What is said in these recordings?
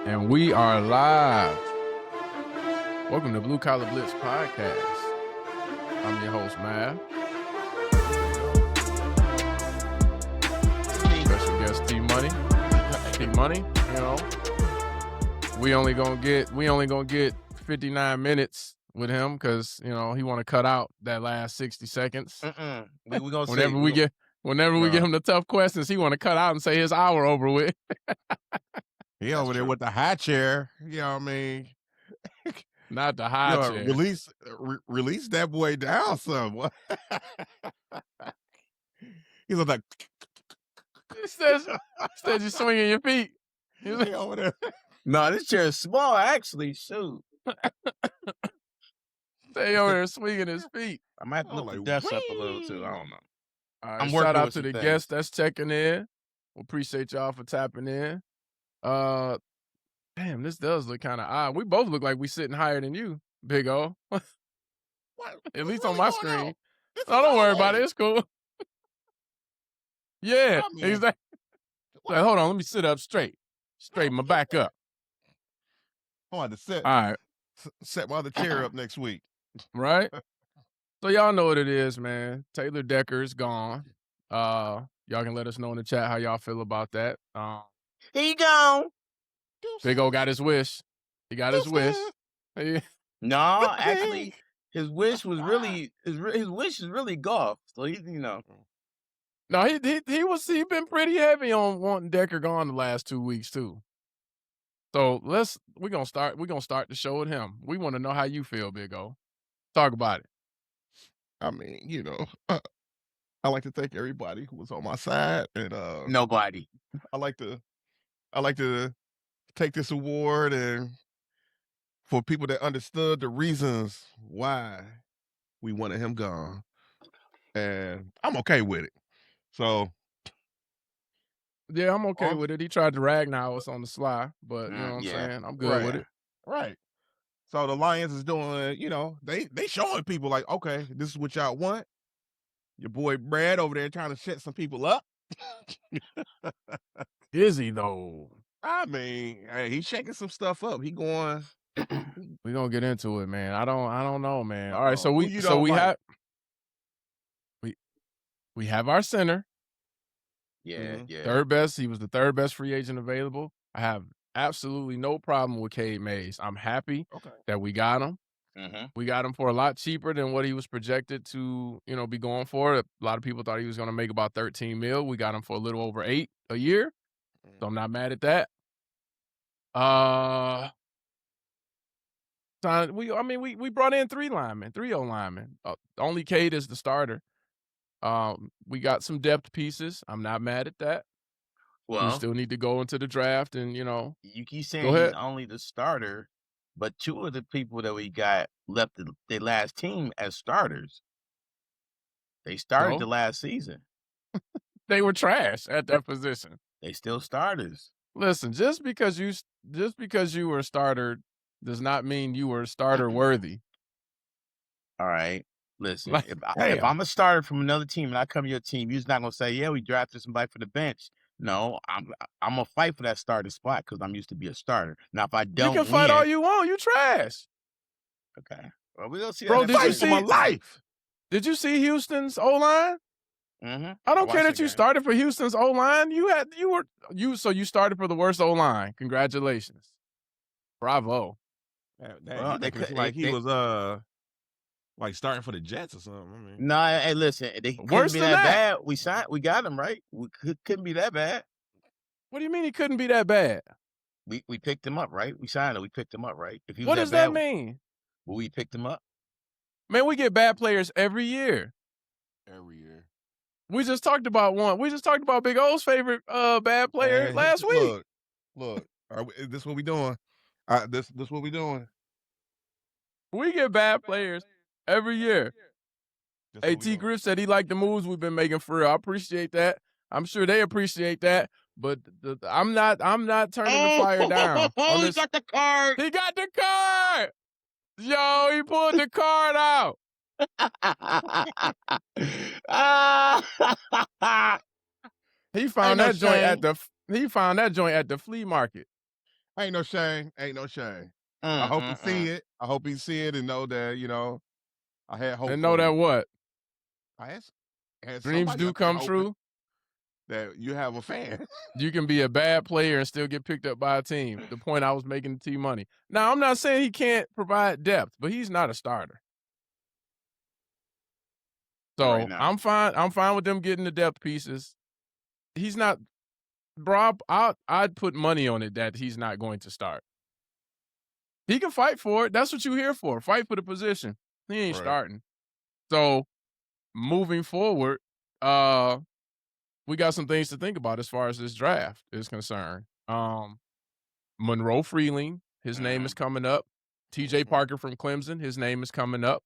And we are live. Welcome to Blue Collar Blitz Podcast. I'm your host, Mav. Special guest T-Money. T-Money, you know. We only gonna get 59 minutes with him because, you know, he want to cut out that last 60 seconds. We gonna Whenever we get him the tough questions, he want to cut out and say his hour over with. He over there with the high chair. You know what I mean? Not the high chair. Release that boy down some. He's like, Instead you swinging your feet. He's like over there. No, this chair is small, actually. Shoot. Stay over there swinging his feet. I might have to look the desk up a little, too. I don't know. All right, shout out to the guests that's checking in. We appreciate y'all for tapping in. Damn, this does look kind of odd. We both look like we sitting higher than you, Big O. At least on my screen. No, don't worry about it. It's cool. Yeah, exactly. Like, hold on, let me sit up straight. Straighten my back up. I want to set my other chair up next week. Right? So y'all know what it is, man. Taylor Decker's gone. Y'all can let us know in the chat how y'all feel about that. He gone. Big O got his wish. He got his wish. No, actually, his wish was really his wish is really golf. So he's No, he been pretty heavy on wanting Decker gone the last 2 weeks too. So we're gonna start the show with him. We want to know how you feel, Big O. Talk about it. I mean, you know, I like to thank everybody who was on my side, and nobody. I like to take this award and for people that understood the reasons why we wanted him gone, and I'm okay with it. So yeah, I'm okay with it. He tried to ragnar us on the sly, but you know what I'm saying? I'm good with it. Right. So the Lions is doing, you know, they showing people like, okay, this is what y'all want. Your boy Brad over there trying to shut some people up. Is he though? I mean, hey, he's shaking some stuff up. He going. We're gonna get into it, man. I don't know, man. All right, so we have our center. Yeah. Third best. He was the third best free agent available. I have absolutely no problem with Cade Mays. I'm happy that we got him. Mm-hmm. We got him for a lot cheaper than what he was projected to, you know, be going for. A lot of people thought he was going to make about $13 million. We got him for a little over $8 million a year, so I'm not mad at that. We brought in 3 O linemen. Only Cade is the starter. We got some depth pieces. I'm not mad at that. Well, we still need to go into the draft and, you know. You keep saying he's only the starter, but 2 of the people that we got left their last team as starters. They started the last season. They were trash at that position. They still starters. Listen, just because you were a starter does not mean you were starter worthy. All right. Listen, if I'm a starter from another team and I come to your team, you're not gonna say, "Yeah, we drafted somebody for the bench." No, I'm gonna fight for that starting spot because I'm used to be a starter. Now, if I don't, you can fight all you want. You trash. Okay. Well, we gonna see. Bro, did you see my life? Did you see Houston's O line? Mm-hmm. I don't care that you started for Houston's O line. So you started for the worst O line. Congratulations, bravo. He was like starting for the Jets or something. I mean. No, hey, listen, they couldn't be that bad. We got him right. We couldn't be that bad. What do you mean he couldn't be that bad? We picked him up, right? We signed him. We picked him up, right? If he was what does that mean? Well, we picked him up. Man, we get bad players every year. Every year. We just talked about one. We just talked about Big O's favorite bad player last week. Look. Is this what we doing? This what we doing? We get bad players every year. A.T. Griff said he liked the moves we've been making for real. I appreciate that. I'm sure they appreciate that. But I'm not turning the fire down. He got the card. He got the card. Yo, he pulled the card out. He found that joint at the flea market. Ain't no shame. Ain't no shame. I hope he see it. I hope he see it and know that, I had hope And know for that you. what? I had Dreams somebody do up there come hoping true. that you have a fan. You can be a bad player and still get picked up by a team. The point I was making to T-Money. Now, I'm not saying he can't provide depth, but he's not a starter. Right So now. I'm fine. I'm fine with them getting the depth pieces. He's not, bro. I'd put money on it that he's not going to start. He can fight for it. That's what you're here for. Fight for the position. He ain't Right. starting. So moving forward, we got some things to think about as far as this draft is concerned. Monroe Freeling, his name is coming up. TJ Parker from Clemson, his name is coming up.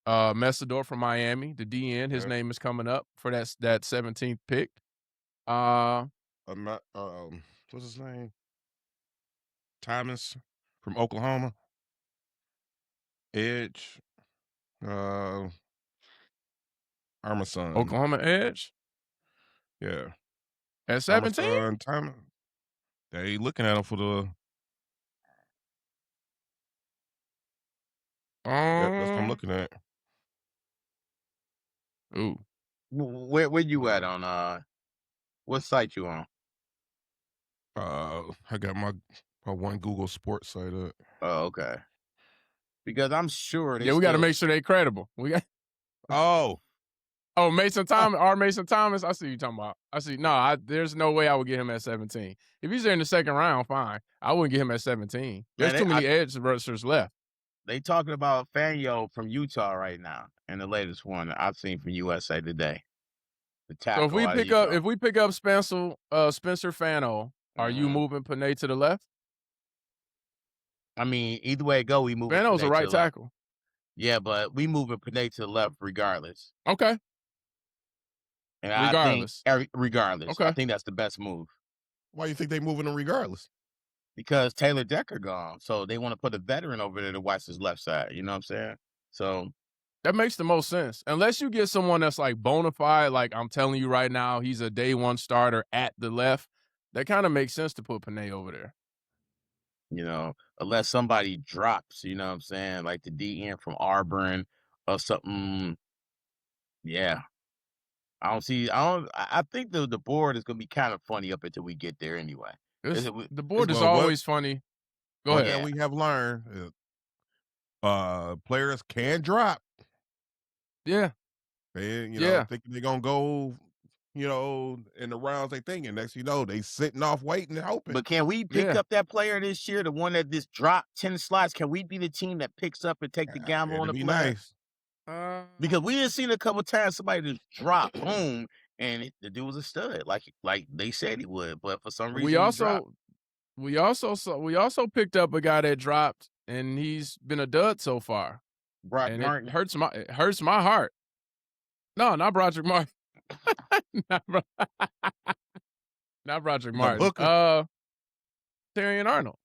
Mesidor from Miami, the DN, his name is coming up for that 17th pick. What's his name? Thomas from Oklahoma. Edge. Armason. Oklahoma Edge Yeah. at 17. Armason, Thomas. They looking at him for the. That's what I'm looking at. Ooh. Where you at on what site you on? I got my one Google sports site up. Oh, okay. Because I'm sure they we got to make sure they credible. We got. Oh, Mason Thomas, R. Mason Thomas. I see you talking about. I see. No, there's no way I would get him at 17. If he's there in the second round, fine. I wouldn't get him at 17. There's too many edge rushers left. They talking about Fanyo from Utah right now, and the latest one I've seen from USA Today. The tackle. So if we pick up Spencer Fano, are you moving Panay to the left? I mean, either way it go, we move. Fano's a right tackle. Yeah, but we moving Panay to the left regardless. Okay. And regardless. I think regardless. Okay. I think that's the best move. Why do you think they moving him regardless? Because Taylor Decker gone, so they want to put a veteran over there to watch his left side. You know what I'm saying? So that makes the most sense. Unless you get someone that's like bona fide, like I'm telling you right now, he's a day one starter at the left. That kind of makes sense to put Panay over there. Unless somebody drops, you know what I'm saying? Like the DN from Auburn or something. Yeah. I think the board is going to be kind of funny up until we get there anyway. The board is always funny. Go ahead. Yeah, we have learned players can drop. Yeah. And, thinking they're going to go, in the rounds they thinking. Next they sitting off waiting and hoping. But can we pick up that player this year, the one that just dropped 10 slots? Can we be the team that picks up and take the gamble on the player? Nice. Because we had seen a couple times somebody just drop, boom, and the dude was a stud, like they said he would. But for some reason, we also picked up a guy that dropped, and he's been a dud so far. Brock Martin. It hurts my heart. No, not Broderick Martin. not Broderick Martin. Terrion Arnold.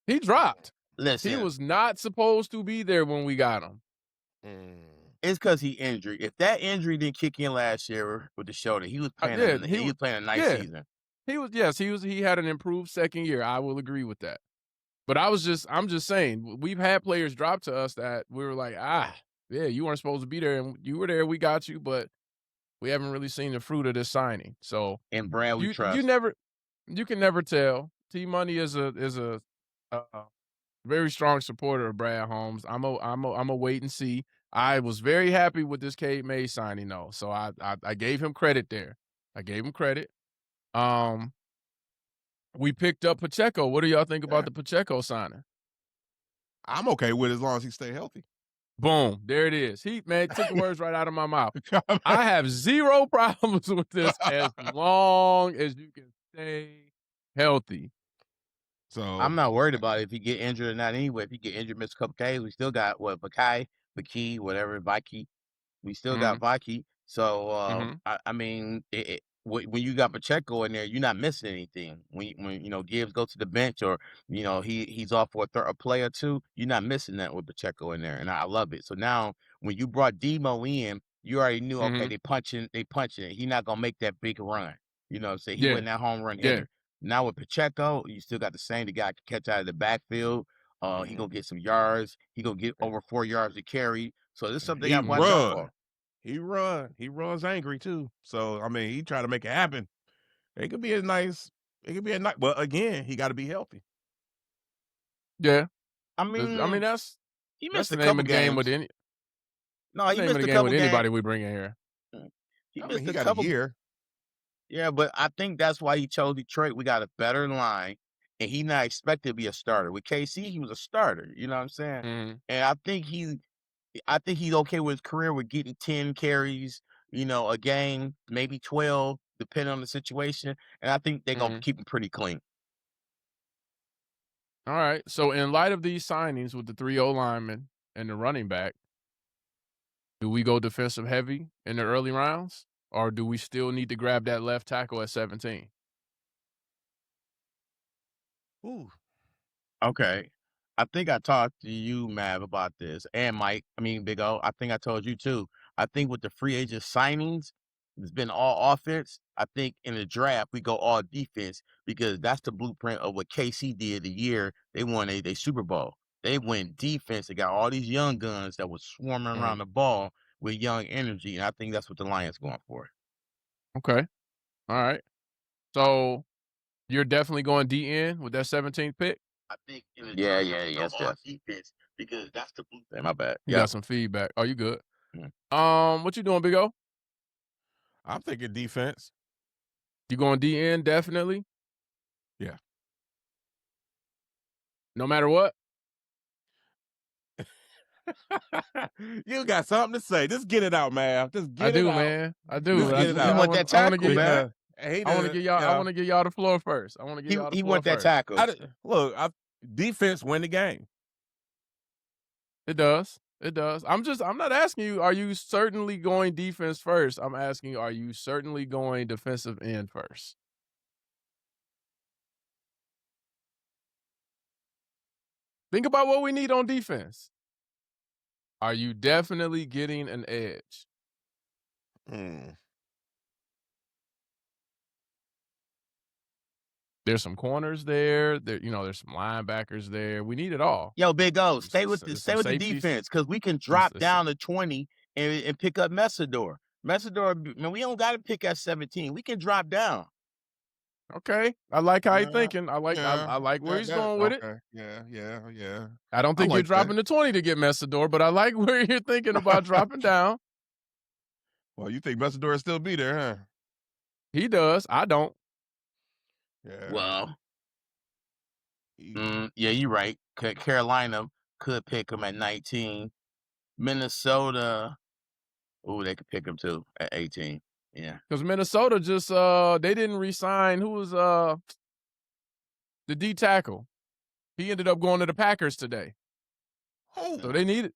He dropped. Listen, he was not supposed to be there when we got him. It's because he injured. If that injury didn't kick in last year with the shoulder, he was playing. He was playing a nice season. He had an improved second year. I will agree with that. But I'm just saying, we've had players drop to us that we were like, yeah, you weren't supposed to be there, and you were there. We got you, but we haven't really seen the fruit of this signing. So, and Brad, we trust. You can never tell. T-Money is a very strong supporter of Brad Holmes. I'm a wait and see. I was very happy with this Cade Mays signing, though. So I gave him credit there. I gave him credit. We picked up Pacheco. What do y'all think about the Pacheco signing? I'm okay with it as long as he stay healthy. Boom. There it is. Took the words right out of my mouth. I have zero problems with this as long as you can stay healthy. So I'm not worried about it if he get injured or not anyway. If he get injured, miss a couple days, we still got Baki, whatever, Vaki. We still got Vaki. So I mean, when you got Pacheco in there, you're not missing anything. When Gibbs go to the bench or he's off for a play or two, you're not missing that with Pacheco in there, and I love it. So now when you brought Demo in, you already knew okay, they punching it. He's not gonna make that big run. You know what I'm saying? He wasn't that home run hitter. Now with Pacheco, you still got the same. The guy can catch out of the backfield. He gonna get some yards. He gonna get over 4 yards to carry. So this is something they got to watch out for. He runs angry too. So I mean, he try to make it happen. It could be a nice. But again, he got to be healthy. Yeah, I mean, that's he missed the a name couple of the game games. with any. No, he name missed of the a game couple with games. anybody we bring in here. He I missed mean, he a got couple. a year. Yeah, but I think that's why he chose Detroit. We got a better line, and he not expected to be a starter. With KC, he was a starter. You know what I'm saying? Mhm. And I think he's okay with his career with getting 10 carries, a game, maybe 12, depending on the situation. And I think they're gonna keep him pretty clean. All right. So in light of these signings with the 3 O-linemen and the running back, do we go defensive heavy in the early rounds, or do we still need to grab that left tackle at 17? Ooh. Okay. I think I talked to you, Mav, about this, and Big O. I think I told you too. I think with the free agent signings, it's been all offense. I think in the draft we go all defense because that's the blueprint of what KC did the year they won a Super Bowl. They went defense. They got all these young guns that was swarming around the ball with young energy, and I think that's what the Lions going for. Okay. All right. So you're definitely going DN with that 17th pick? I think in the draft, yes. Defense because that's the blueprint. My bad. You got some feedback. Oh, you good? Mm. What you doing, Big O? I'm thinking defense. You going DN definitely? Yeah. No matter what? You got something to say. Just get it out, man. Just get I it do, out. man. I do. Just get it out. You want that tackle, man? I want to give y'all. I want to give y'all the floor first. I want to give y'all the floor want that first. tackle. Defense win the game. It does. It does. I'm not asking you, are you certainly going defense first? I'm asking you, are you certainly going defensive end first? Think about what we need on defense. Are you definitely getting an edge? There's some corners there. There's some linebackers there. We need it all. Yo, Big O, stay with the defense because we can drop down to 20 and pick up Mesidor. Mesidor, man, we don't got to pick at 17. We can drop down. Okay, I like how he's thinking. I like where he's going with it. Yeah. I don't think you're dropping to 20 to get Mesidor, but I like where you're thinking about dropping down. Well, you think Mesidor will still be there, huh? He does. I don't. Yeah. Well, yeah, you're right. Carolina could pick him at 19. Minnesota, they could pick him too at 18. Yeah, because Minnesota just they didn't re-sign. Who was the D tackle? He ended up going to the Packers today. Oh, so they needed.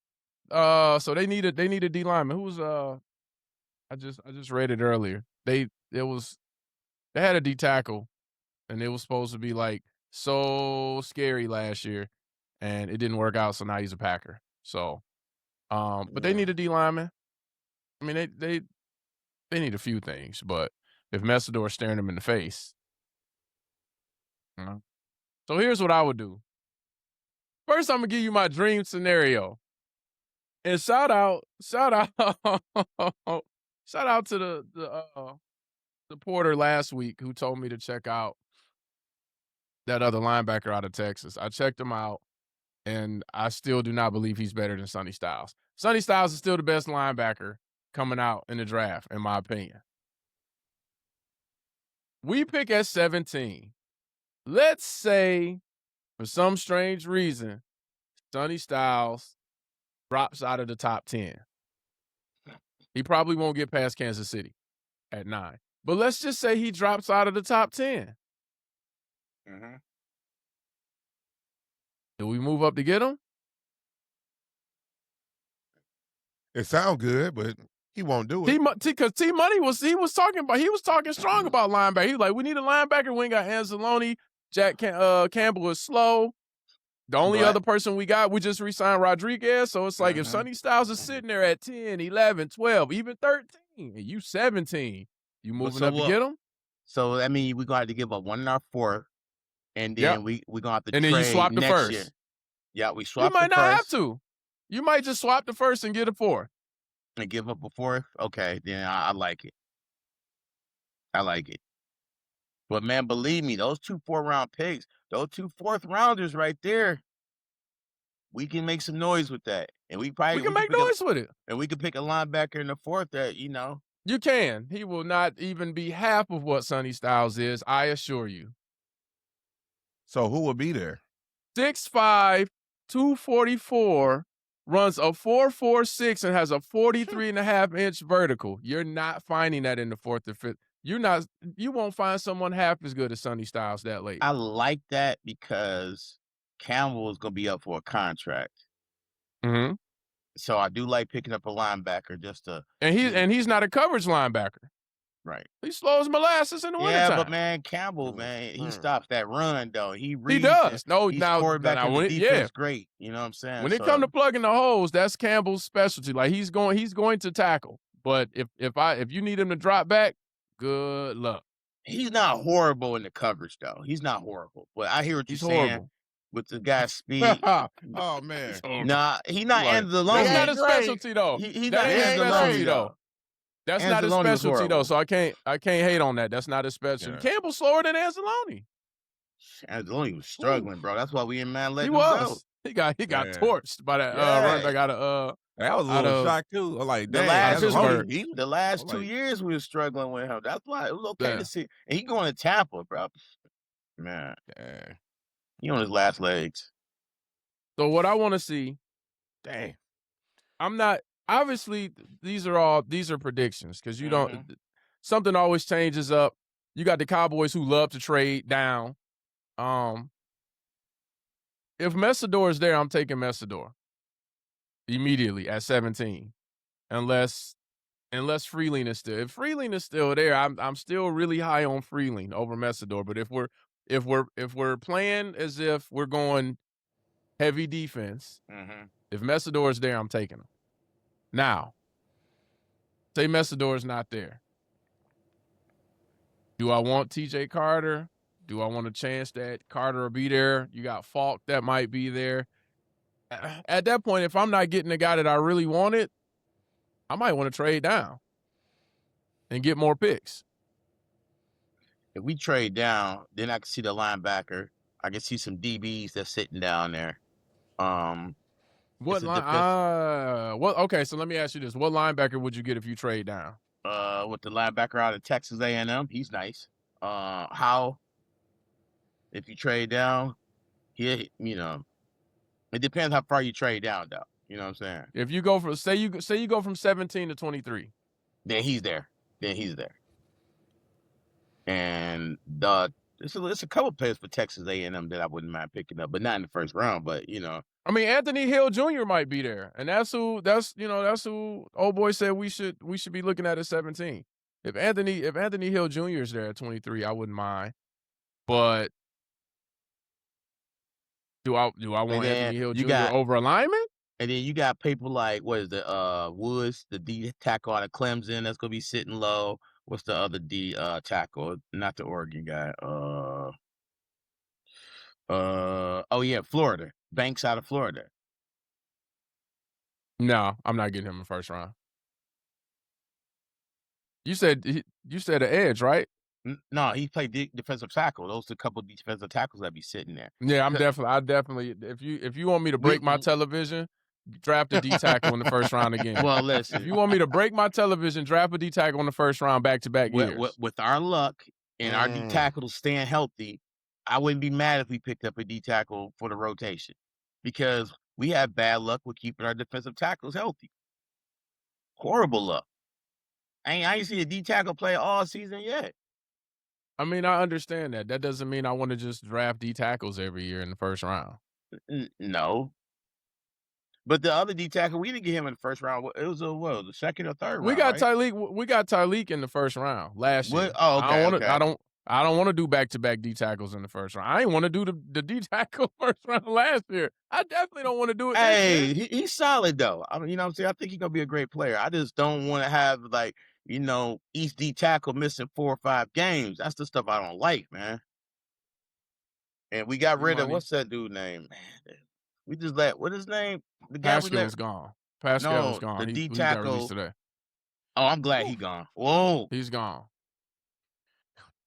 So they needed D lineman. Who was I just read it earlier. They had a D tackle, and it was supposed to be like so scary last year, and it didn't work out. So now he's a Packer. So, but they need a D lineman. I mean, they need a few things, but if Mesidor's staring them in the face, So here's what I would do. First, I'm gonna give you my dream scenario, and shout out to the porter last week who told me to check out that other linebacker out of Texas. I checked him out, and I still do not believe he's better than Sonny Styles. Sonny Styles is still the best linebacker coming out in the draft, in my opinion. We pick at 17. Let's say, for some strange reason, Sonny Styles drops out of the top 10. He probably won't get past Kansas City at 9. But let's just say he drops out of the top 10. Mm-hmm. Do we move up to get him? It sounds good, but he won't do it. Because T Money was talking strong about linebacker. He was like, we need a linebacker. We ain't got Anzalone. Jack Campbell is slow. The only other person we got, we just re-signed Rodriguez. So it's like if Sonny Styles is sitting there at 10, 11, 12, even 13, and you 17, you moving up to get him? So that means we're gonna have to give up 1 in our 4th, and then we're gonna have to and then you trade swap the next first. year. Yeah, we You swap might the not have first to. You might just swap the first and get a 4th. and give up a 4th. Okay, then I like it. I like it. But man, believe me, those 2 4th-round picks, those 2 4th-rounders right there, we can make some noise with that, and we can make noise with it. And we can pick a linebacker in the 4th that You can. He will not even be half of what Sonny Styles is, I assure you. So who will be there? 6'5", 244, runs a 4.46 and has a 43.5-inch vertical. You're not finding that in the 4th or 5th. You won't find someone half as good as Sonny Styles that late. I like that because Campbell is gonna be up for a contract. Mm-hmm. So I do like picking up a linebacker just to and he's not a coverage linebacker. Right. He slows molasses in the wintertime. Yeah, but man, Campbell, man, he stops that run though. He does. No, he's now quarterback in the defense great. You know what I'm saying? When it comes to plugging the holes, that's Campbell's specialty. Like he's going to tackle. But if you need him to drop back, good luck. He's not horrible in the coverage though. He's not horrible. But I hear what you're saying. Horrible. With the guy's speed. Oh man. Nah, he's not Anzalone. That's not a specialty though. He's that not ain't a specialty though. That's not his Anzalone specialty though. So I can't hate on that. That's not his specialty. Yeah. Campbell's slower than Anzalone. Anzalone was struggling, bro. That's why we in man let him was. go. He got torched by that Yeah. running back out of That was a little shock too. I'm like, The dang, last that's Pittsburgh. Pittsburgh. The last I'm 2 like- years we were struggling with him. That's why it was okay Yeah. to see. And he going to Tampa, bro. Man, Dang. he on his last legs. So what I want to see, Dang. I'm not obviously these are predictions because you don't something always changes up. You got the Cowboys who love to trade down. If Mesidor is there, I'm taking Mesidor immediately at 17. Unless Freeling is still. If Freeling is still there, I'm still really high on Freeling over Mesidor. But if we're playing as if we're going heavy defense, if Mesidor is there, I'm taking him. Now, say Mesidor is not there. Do I want TJ Carter? Do I want a chance that Carter will be there? You got Falk that might be there. At that point, if I'm not getting the guy that I really wanted, I might want to trade down and get more picks. If we trade down, then I can see the linebacker. I can see some DBs that's sitting down there. What line? Okay, so let me ask you this: what linebacker would you get if you trade down? With the linebacker out of Texas A&M, he's nice. How? If you trade down, it depends how far you trade down, though. You know what I'm saying? If you go from say you go from 17 to 23, then he's there. And it's a couple players for Texas A&M that I wouldn't mind picking up, but not in the first round. But I mean, Anthony Hill Jr. might be there, and that's who old boy said we should be looking at 17. If Anthony Hill Jr. is there at 23, I wouldn't mind. But do I want Anthony Hill Jr. over a lineman? And then you got people like Woods, the D tackle out of Clemson that's gonna be sitting low. What's the other D tackle? Not the Oregon guy. Florida. Banks out of Florida. No, I'm not getting him in the first round. You said an edge, right? No, he played defensive tackle. Those are a couple of defensive tackles that be sitting there. Yeah, I definitely. If you want me to break my television, draft a D tackle in the first round again. Well, listen. If you want me to break my television, draft a D tackle in the first round back-to-back years. With our luck and our D tackle staying healthy, I wouldn't be mad if we picked up a D tackle for the rotation because we have bad luck with keeping our defensive tackles healthy. Horrible luck. I ain't seen a D tackle play all season yet. I mean, I understand that. That doesn't mean I want to just draft D tackles every year in the first round. No. But the other D tackle, we didn't get him in the first round. It was the second or third round. We got right? Tyleek. We got Tyleek in the first round last year. Oh, okay. I don't want to do back-to-back D tackles in the first round. I ain't want to do the D tackle first round last year. I definitely don't want to do it. Hey, he's solid though. I mean, you know what I'm saying? I think he's gonna be a great player. I just don't want to have East D tackle missing 4 or 5 games. That's the stuff I don't like, man. And we got rid of what's that dude name? Man, we just what his name? The guy Pascal's gone. Pascal's gone. The D he got tackle. released today. Oh, I'm glad he gone. Whoa, he's gone.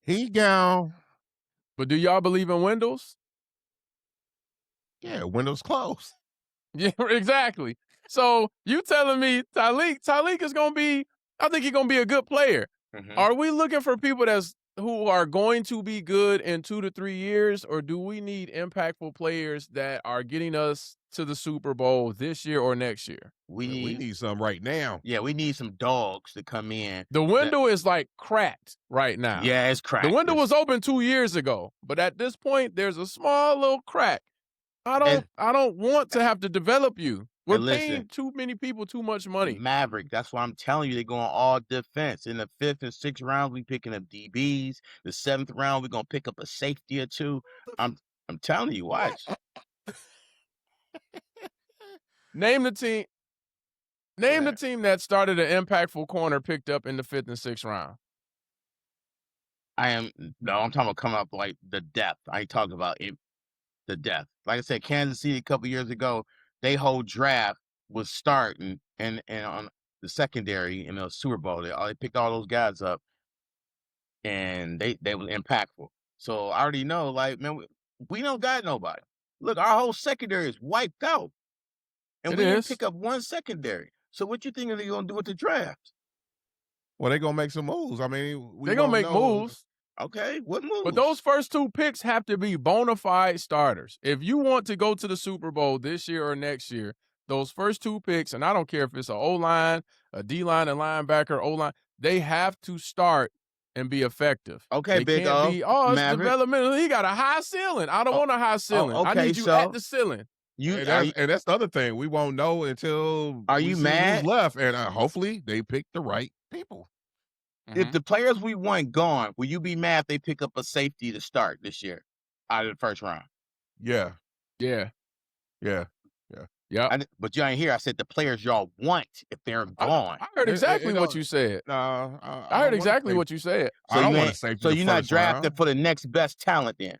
He gone. But do y'all believe in Windows? Yeah, windows closed. Yeah, exactly. So you telling me Tyleek is gonna be? I think he's gonna be a good player. Mhm. Are we looking for people who are going to be good in 2 to 3 years, or do we need impactful players that are getting us to the Super Bowl this year or next year? We need some right now. Yeah, we need some dogs to come in. The window is like cracked right now. Yeah, it's cracked. The window was open 2 years ago, but at this point, there's a small little crack. I don't want to have to develop you. We're paying too many people too much money. Maverick, that's why I'm telling you, they're going all defense. In the 5th and 6th rounds, we picking up DBs. The 7th round, we're gonna pick up a safety or 2. I'm telling you, watch. Name the team. Name the team that started an impactful corner picked up in the 5th and 6th round. I'm talking about coming up like the depth. I ain't talking about the depth. Like I said, Kansas City a couple years ago, they whole draft was starting and on the secondary in the Super Bowl. They picked all those guys up, and they was impactful. So I already know, like, man, we don't got nobody. Look, our whole secondary is wiped out, and we didn't pick up one secondary. So what you think they're gonna do with the draft? Well, they're gonna make some moves. I mean, they're gonna make moves. Okay, what moves? But those first 2 picks have to be bona fide starters. If you want to go to the Super Bowl this year or next year, those first 2 picks, and I don't care if it's an O-line, a D-line, a linebacker, O-line, they have to start and be effective. Okay, they big can't be, it's Maverick. Developmental. He got a high ceiling. I don't want a high ceiling. Okay, I need you at the ceiling. And that's the other thing. We won't know until you mad? Who's left, and hopefully they pick the right people. If the players we want gone, will you be mad if they pick up a safety to start this year out of the first round? Yeah. But you ain't here. I said the players y'all want if they're gone. I heard exactly what you said. I heard exactly what you said. So I don't want a safety. So you're not drafting for the next best talent then?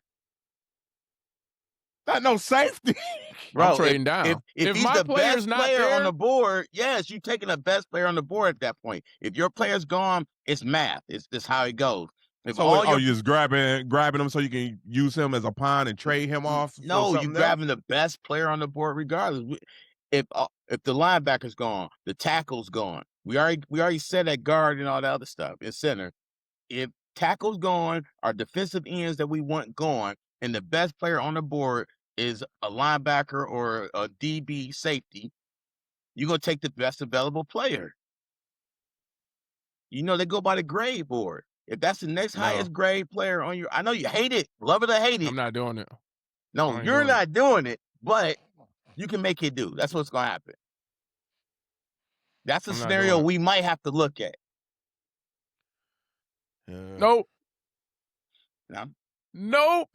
Not no safety. Bro, I'm trading down. If he's the best player on the board, yes, you're taking the best player on the board at that point. If your player's gone, it's math. It's just how it goes. You're just grabbing him so you can use him as a pawn and trade him off? No, you're grabbing the best player on the board regardless. If the linebacker's gone, the tackle's gone. We already said that guard and all that other stuff in center. If tackle's gone, our defensive ends that we want gone, and the best player on the board is a linebacker or a DB safety, you're going to take the best available player. They go by the grade board. If that's the next highest grade player on your, I know you hate it, love it or hate it. I'm not doing it. No, you're not doing it, but you can make it do. That's what's going to happen. That's a scenario we might have to look at. Nope. No. Nope.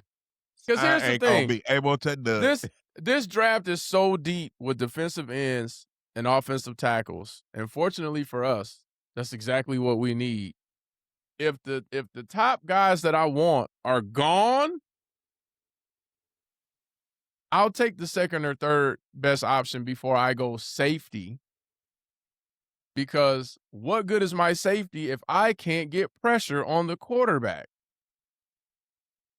Because here's the thing. Gonna be able to do this draft is so deep with defensive ends and offensive tackles. And fortunately for us, that's exactly what we need. If the top guys that I want are gone, I'll take the second or third best option before I go safety. Because what good is my safety if I can't get pressure on the quarterback?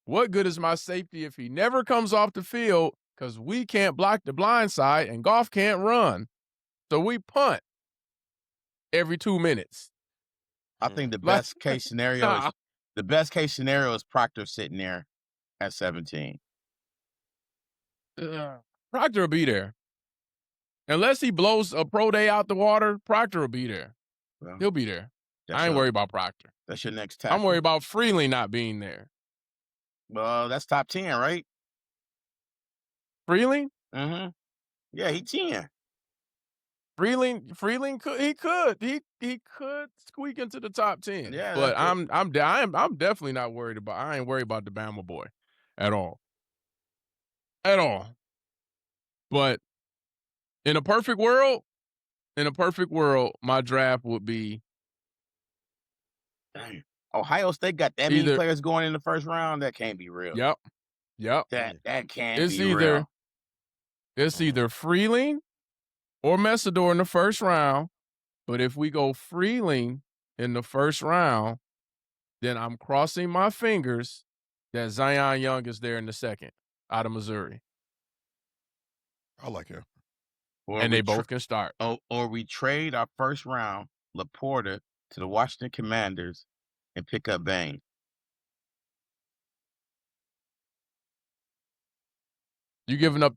What good is my safety if he never comes off the field because we can't block the blind side and Goff can't run? So we punt every 2 minutes. I think the best case scenario is Proctor sitting there at 17. Proctor will be there. Unless he blows a pro day out the water, Proctor will be there. Well, he'll be there. I ain't worried about Proctor. That's your next tackle. I'm worried about Freeling not being there. Well, that's top 10, right? Freeling? Mm-hmm. Yeah, he 10. Freeling could squeak into the top 10. Yeah, but I'm definitely not worried about. I ain't worried about the Bama boy at all. At all. But in a perfect world, my draft would be Dang. Ohio State got that many players going in the first round? That can't be real. Yep. That can't be real. It's either Freeling or Mesidor in the first round. But if we go Freeling in the first round, then I'm crossing my fingers that Zion Young is there in the second out of Missouri. I like him. And they both can start. Or we trade our first round, Laporta, to the Washington Commanders and pick up Bain. You giving up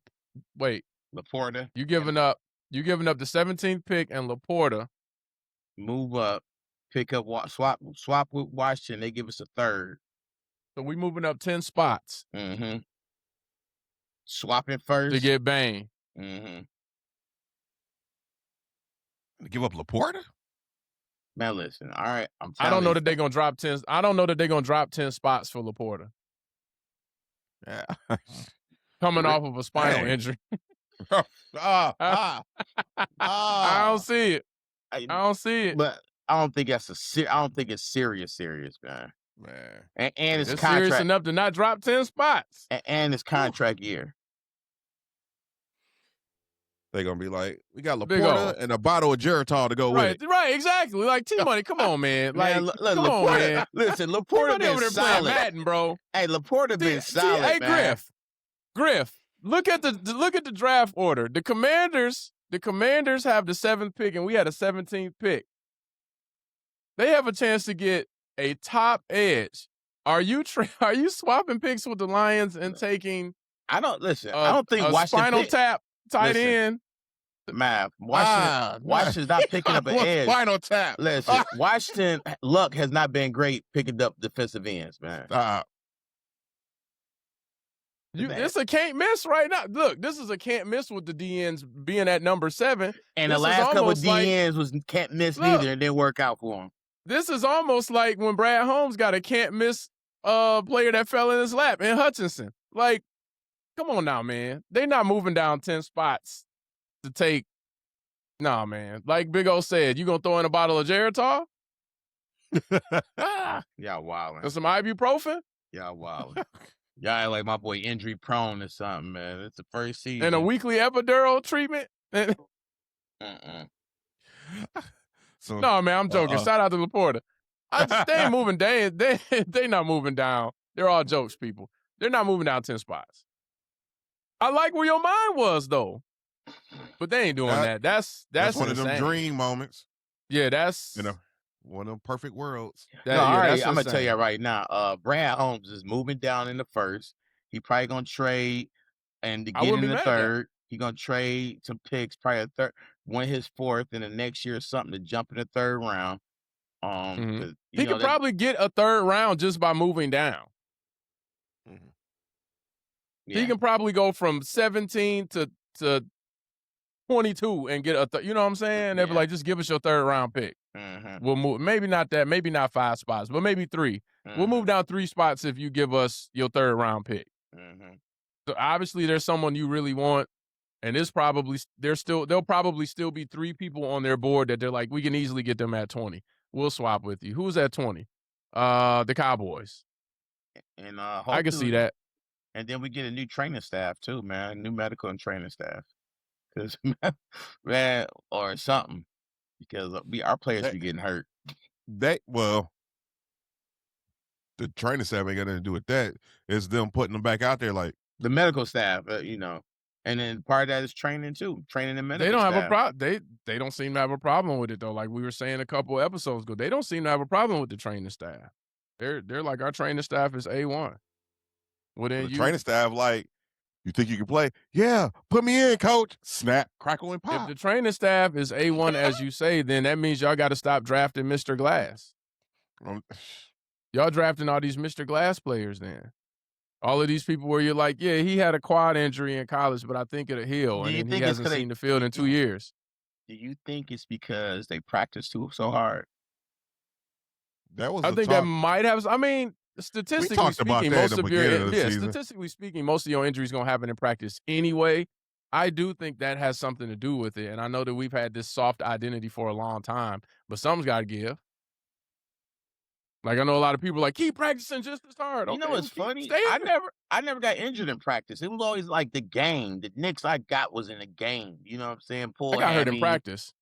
Laporta. You giving up the 17th pick and Laporta. Move up, pick up, swap with Washington. They give us a third. So we moving up 10 spots. Mm-hmm. Swapping first. To get Bain. Mm-hmm. To give up Laporta? Man, listen. All right, I don't know that they're gonna drop 10. I don't know that they're gonna drop 10 spots for Laporta. Yeah. Coming off of a spinal injury. I don't see it. I don't see it. But I don't think that's I don't think it's serious, man. And it's contract serious enough to not drop 10 spots. And it's contract year. They're gonna be like, we got Laporta and a bottle of Geritol to go with it. Right, exactly. Like T-Money, come on, man. Like, man, come on, man. Listen, Laporta been solid. Madden, bro. Hey, Laporta been solid. Hey, man. Griff. Look at the draft order. The Commanders have the 7th pick, and we had a 17th pick. They have a chance to get a top edge. Are you swapping picks with the Lions and taking? I don't think a spinal tap tight end. Math. Washington's not picking up an edge. Spinal tap. Listen, Washington luck has not been great picking up defensive ends, man. It's a can't miss right now. Look, this is a can't miss with the DNs being at number 7. And the last couple of DNs was can't miss neither, and didn't work out for him. This is almost like when Brad Holmes got a can't miss player that fell in his lap in Hutchinson. Like, come on now, man. They're not moving down 10 spots to take. Nah, man. Like Big O said, you gonna throw in a bottle of Geritol? Y'all wildin'. And some ibuprofen? Y'all wildin'. Y'all like my boy injury prone or something, man. It's the first season. And a weekly epidural treatment? So, no, man, I'm joking. Shout out to Laporta. They ain't moving. They not moving down. They're all jokes, people. They're not moving down 10 spots. I like where your mind was, though. But they ain't doing that. That's one insane. of them dream moments. Yeah, that's one of them perfect worlds. I'm gonna tell you right now. Brad Holmes is moving down in the first. He probably gonna trade and to get in the third. He gonna trade some picks, probably a third, win his 4th, and the next year or something to jump in the 3rd round. He could probably get a 3rd round just by moving down. Mm-hmm. Yeah. He can probably go from 17 to 22 and get you know what I'm saying? They'll be like, just give us your 3rd round pick. Mm-hmm. We'll move. Maybe not that. Maybe not 5 spots, but maybe 3. Mm-hmm. We'll move down 3 spots if you give us your 3rd round pick. Mm-hmm. So obviously there's someone you really want. And there'll probably still be 3 people on their board that they're like, we can easily get them at 20. We'll swap with you. Who's at 20? The Cowboys. And I can see that. And then we get a new training staff too, man. New medical and training staff. Because man, or something. Because our players be getting hurt. The training staff ain't got nothing to do with that. It's them putting them back out there like the medical staff, And then part of that is training too. Training and medical. They don't staff. have a problem. They don't seem to have a problem with it though. Like we were saying a couple episodes ago, they don't seem to have a problem with the training staff. They're like, our training staff is A1. Well, then the training staff like, you think you can play? Yeah, put me in, coach. Snap, crackle, and pop. If the training staff is A1, as you say, then that means y'all got to stop drafting Mr. Glass. Y'all drafting all these Mr. Glass players then. All of these people where you're like, yeah, he had a quad injury in college, but I think it'll heal. And he hasn't seen the field in 2 years. Do you think it's because they practice so hard? I think that might have. I mean, statistically speaking, statistically speaking, most of your injuries gonna happen in practice anyway. I do think that has something to do with it, and I know that we've had this soft identity for a long time, but something's got to give. Like, I know a lot of people are like, keep practicing just as hard. You know Okay, what's funny? stay I in never got injured in practice. It was always like the game. The nicks I got was in the game. You know what I'm saying? I Pull got hurt in hammy. practice.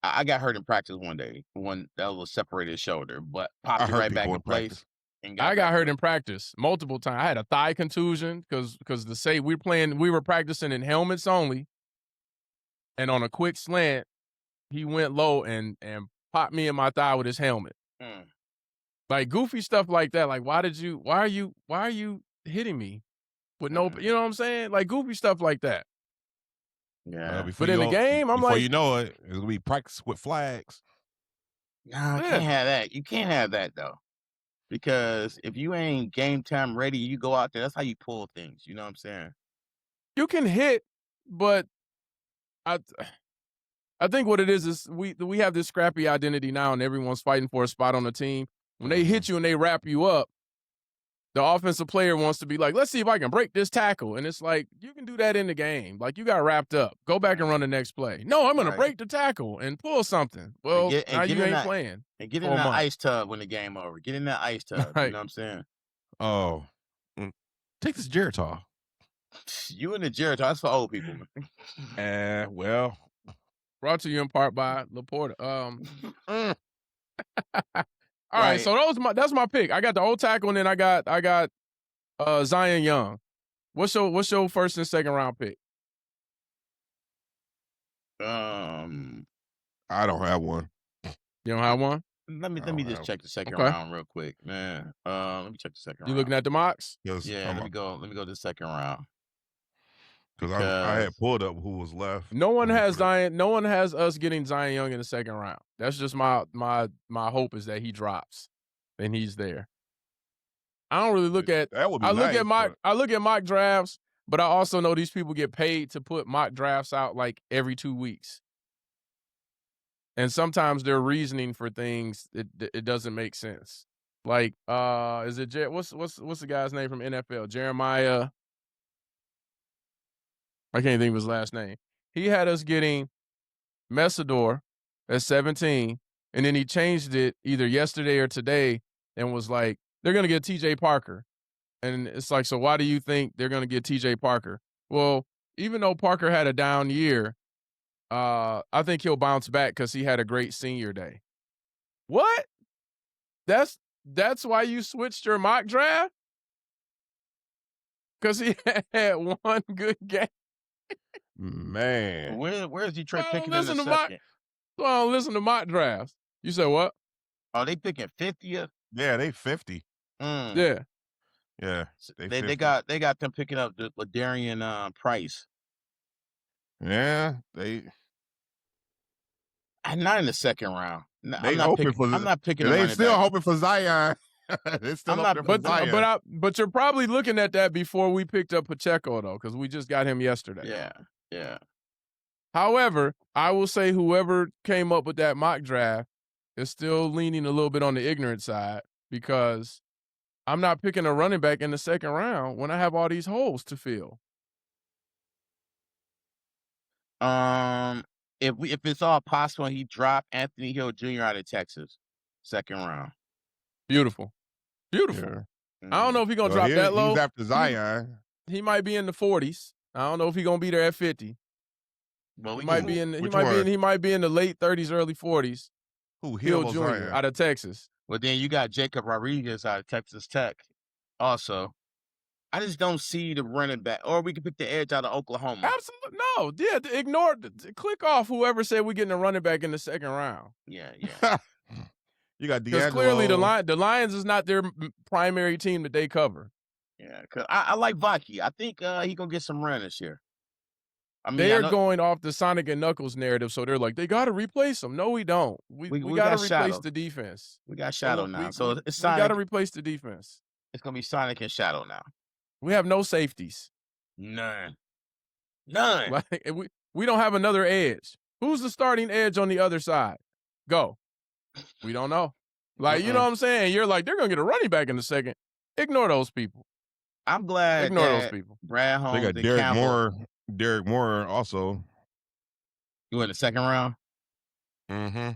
I got hurt in practice one day. One that was separated shoulder, but I popped it hurt right back people in in place. practice. And I got back hurt up. in practice multiple times. I had a thigh contusion because we were practicing in helmets only, and on a quick slant, he went low and popped me in my thigh with his helmet. Like goofy stuff like that. Like why are you hitting me with no? You know what I'm saying? Like goofy stuff like that. Yeah. But in the game, I'm before like, you know it, it's gonna be practice with flags. No, I can't have that. You can't have that though. Because if you ain't game time ready, you go out there. That's how you pull things. You know what I'm saying? You can hit, but I think what it is we have this scrappy identity now, and everyone's fighting for a spot on the team. When they hit you and they wrap you up, the offensive player wants to be like, let's see if I can break this tackle. And it's like, you can do that in the game. Like, you got wrapped up. Go back and run the next play. No, I'm going to break the tackle and pull something. Well, now you ain't playing. And get in that ice tub when the game over. Get in that ice tub. Right. You know what I'm saying? Oh. Take this Geritol. You and the Geritol, that's for old people, man. Well. Brought to you in part by Laporta. All right, so that's my pick. I got the old tackle, and then I got Zion Young. What's your first and second round pick? I don't have one. You don't have one? Let me just check the second round real quick, man. Let me check the second round. You looking at the mocks? Yes, yeah, let me go to the second round. Because I had pulled up who was left. No one has Zion. No one has us getting Zion Young in the second round. That's just my hope is that he drops and he's there. I don't really look at. That would be I look nice, at mock drafts, but I also know these people get paid to put mock drafts out like every 2 weeks, and sometimes their reasoning for things it doesn't make sense. Like, is it what's the guy's name from NFL? Jeremiah. I can't think of his last name. He had us getting Mesidor at 17, and then he changed it either yesterday or today and was like, they're going to get TJ Parker. And it's like, so why do you think they're going to get TJ Parker? Well, even though Parker had a down year, I think he'll bounce back because he had a great senior day. What? That's why you switched your mock draft? Because he had one good game. Man. Where is Detroit picking in the second? Well, listen to mock drafts. You said what? Oh, they picking 50th? Yeah, they 50. Yeah. Yeah. They got them picking up the Ladarian Price. Yeah, not in the second round. No, I'm not picking. They still hoping for Zion. They're still hoping for Zion. But you're probably looking at that before we picked up Pacheco though, because we just got him yesterday. Yeah. However, I will say whoever came up with that mock draft is still leaning a little bit on the ignorant side because I'm not picking a running back in the second round when I have all these holes to fill. If it's all possible, he dropped Anthony Hill Jr. out of Texas, second round. Beautiful. Yeah. I don't know if he's gonna drop that low. He's after Zion. He might be in the 40s. I don't know if he's gonna be there at 50. Well, he might be in the late 30s, early 40s. Who? Hill Jr. out of Texas. Well, then you got Jacob Rodriguez out of Texas Tech. Also, I just don't see the running back. Or we could pick the edge out of Oklahoma. Absolutely no. Yeah, click off whoever said we're getting a running back in the second round. Yeah. You got D'Angelo. Because clearly the Lions is not their primary team that they cover. Yeah, because I like Vaki. I think he gonna get some run this year. I mean, they're going off the Sonic and Knuckles narrative, so they're like, they got to replace him. No, we don't. We got to replace the defense. We got Shadow now, so it's Sonic. We got to replace the defense. It's gonna be Sonic and Shadow now. We have no safeties. None. Like, we don't have another edge. Who's the starting edge on the other side? Go. We don't know. Like, you know what I'm saying? You're like, they're going to get a running back in a second. Ignore those people. I'm glad. Ignore those people. Brad Holmes. They got Derek Moore. Derek Moore also. You in the second round? Mm-hmm.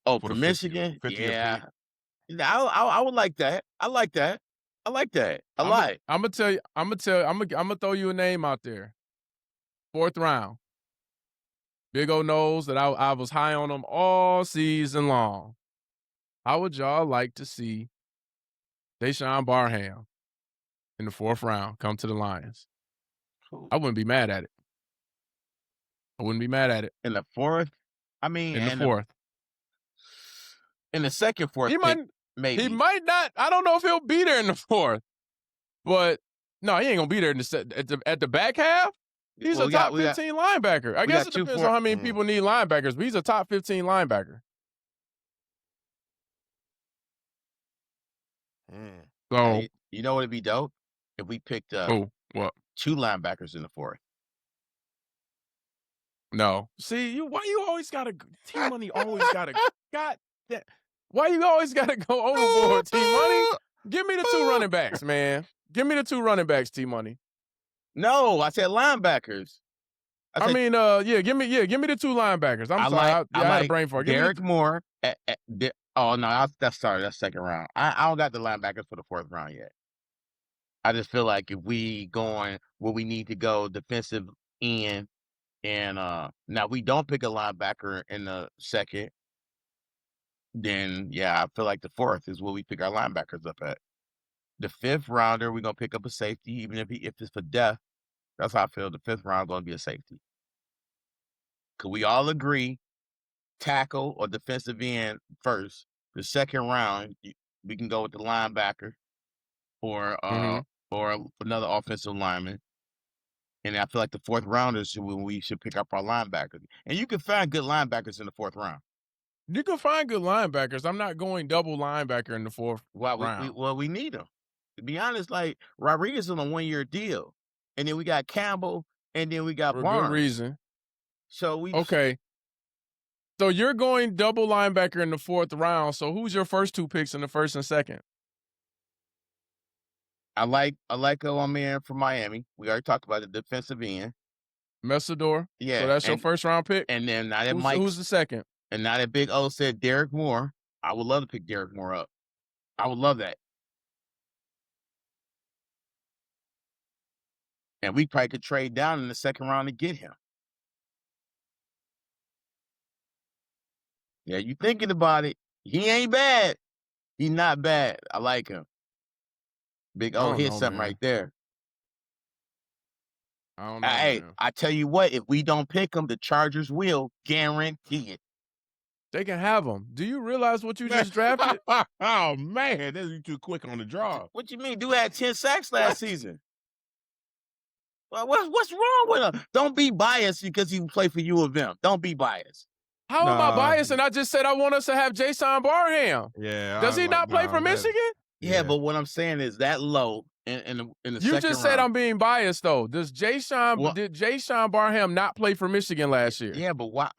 Oh, for for the 50th Michigan? 50th Yeah. pick. I would like that. I like that. I like that a lot. I'm gonna throw you a name out there. 4th round. Big O knows that I was high on him all season long. How would y'all like to see Deshaun Barham in the 4th round come to the Lions? I wouldn't be mad at it. I wouldn't be mad at it. In the 4th? I mean, in the 4th. In the second, 4th He pick, might, maybe. He might not. I don't know if he'll be there in the 4th. But, no, he ain't going to be there at the back half. He's a top 15 linebacker. I guess it depends on how many people need linebackers, but he's a top 15 linebacker. So, you know what would be dope? If we picked up 2 linebackers in the 4th. No. See, why you always got to, T-Money always got to, why you always got to go overboard, T-Money? Give me the 2 running backs, man. Give me the 2 running backs, T-Money. No, I said linebackers. Give me the 2 linebackers. I'm sorry. I had a brain fart. Derek Moore. Oh, no, that's second round. I don't got the linebackers for the 4th round yet. I just feel like if we going where we need to go, defensive end, and now we don't pick a linebacker in the 2nd, then, yeah, I feel like the 4th is where we pick our linebackers up at. The 5th rounder, we're going to pick up a safety, even if it's for depth. That's how I feel. The 5th round is going to be a safety. Could we all agree, tackle or defensive end first? The 2nd round, we can go with the linebacker or another offensive lineman. And I feel like the 4th round is when we should pick up our linebackers. And you can find good linebackers in the 4th round. You can find good linebackers. I'm not going double linebacker in the 4th round. We need them. To be honest, like Rodriguez is on a 1-year deal. And then we got Campbell, and then we got For Barnes. good reason. So okay. So you're going double linebacker in the 4th round. So who's your first 2 picks in the 1st and 2nd? I like my man from Miami. We already talked about the defensive end. Mesidor. Yeah. So that's your 1st round pick. And then now that who's the 2nd? And now that Big O said Derek Moore, I would love to pick Derek Moore up. I would love that. And we probably could trade down in the 2nd round to get him. Yeah, you thinking about it. He ain't bad. He's not bad. I like him. Big O hit something right there. I don't know. Hey, I tell you what, if we don't pick him, the Chargers will guarantee it. They can have him. Do you realize what you just drafted? Oh, man, that's too quick on the draw. What you mean? Dude had 10 sacks last season. Well, what's wrong with him? Don't be biased because he played for U of M. Don't be biased. How am I biased? And I just said I want us to have Deshaun Barham. Yeah. Does he not play for Michigan? Yeah, but what I'm saying is that low in the 2nd round. You just said I'm being biased, though. Did Deshaun Barham not play for Michigan last year? Yeah, but why?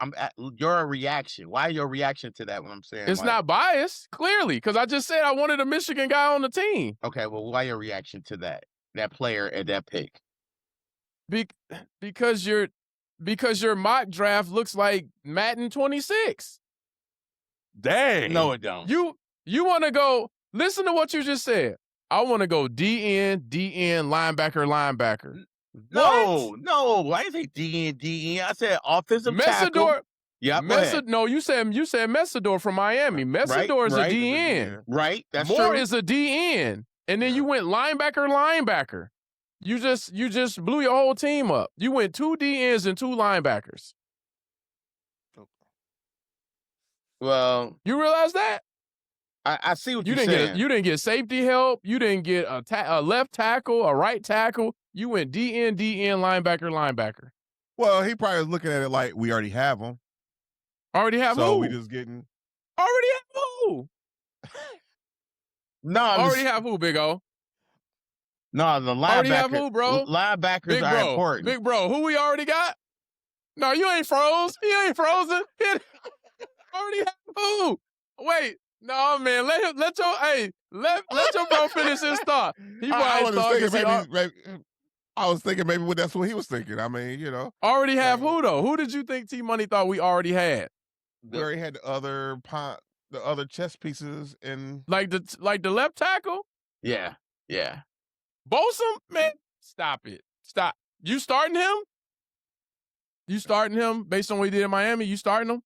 Your reaction. Why your reaction to that? What I'm saying? It's not biased, clearly, because I just said I wanted a Michigan guy on the team. Okay, well, why your reaction to that player at that pick? Because your mock draft looks like Madden 26. Dang. No, it don't. You want to go, listen to what you just said. I want to go DN, linebacker. No. I didn't say DN. I said offensive tackle. Yeah, No, you said Mesidor from Miami. Mesidor is a DN. Right, that's Moore true. is a DN. And then you went linebacker. You just blew your whole team up. You went 2 DNs and 2 linebackers. Well, you realize that? I see what you're saying. You didn't get safety help. You didn't get a left tackle, a right tackle. You went DN, linebacker. Well, he probably was looking at it like we already have him. Already have who? So we just getting. Already have who? No, already have who, Big O? No, the linebacker. Already have who, bro? Linebackers are important. Big bro, who we already got? No, you ain't froze. You ain't frozen. Already have who? Wait. No, man. Let your bro finish his thought. I was thinking maybe that's what he was thinking. I mean, Already have who, though? Who did you think T-Money thought we already had? we already had the other chess pieces in like the left tackle. Yeah. Bosa, man, stop it. Stop. You starting him? You starting him based on what he did in Miami? You starting him?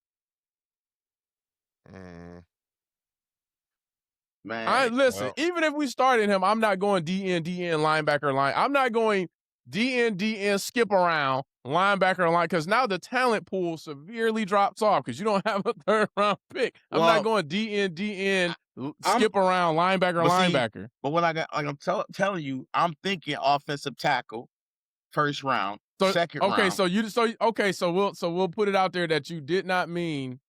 Man. Listen, even if we started him, I'm not going DN, linebacker, line. I'm not going DN, skip around, linebacker, line, because now the talent pool severely drops off because you don't have a third round pick. I'm not going DN, skip around, linebacker. But what I'm telling you, I'm thinking offensive tackle, first round, second round. So we'll put it out there that you did not mean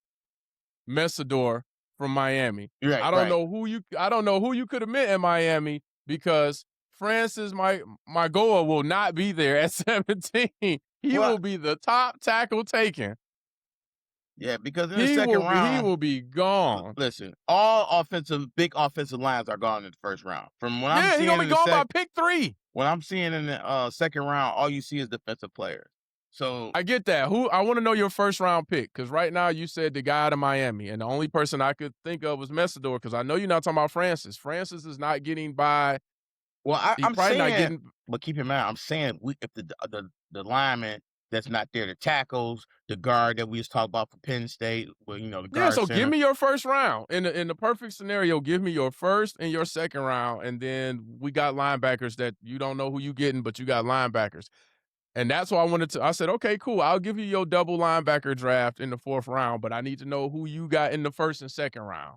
Mesidor from Miami. Right, I don't know who you could have meant in Miami because Francis Magoa will not be there at 17. He will be the top tackle taken. Yeah, because in the second round, he will be gone. Listen, all big offensive lines are gone in the first round. From what I'm seeing, he's gonna be gone by pick 3. What I'm seeing in the second round, all you see is defensive players. So I get that. I want to know your first round pick because right now you said the guy out of Miami, and the only person I could think of was Mesidor because I know you're not talking about Francis. Francis is not getting by. Well, I'm probably saying, not getting. But keep in mind, I'm saying if the lineman that's not there, the tackles, the guard that we just talked about for Penn State, well, the guard. Yeah, so center. give me your first round in the perfect scenario. Give me your first and your second round, and then we got linebackers that you don't know who you getting, but you got linebackers. And that's why I said, okay, cool. I'll give you your double linebacker draft in the 4th round, but I need to know who you got in the 1st and 2nd round.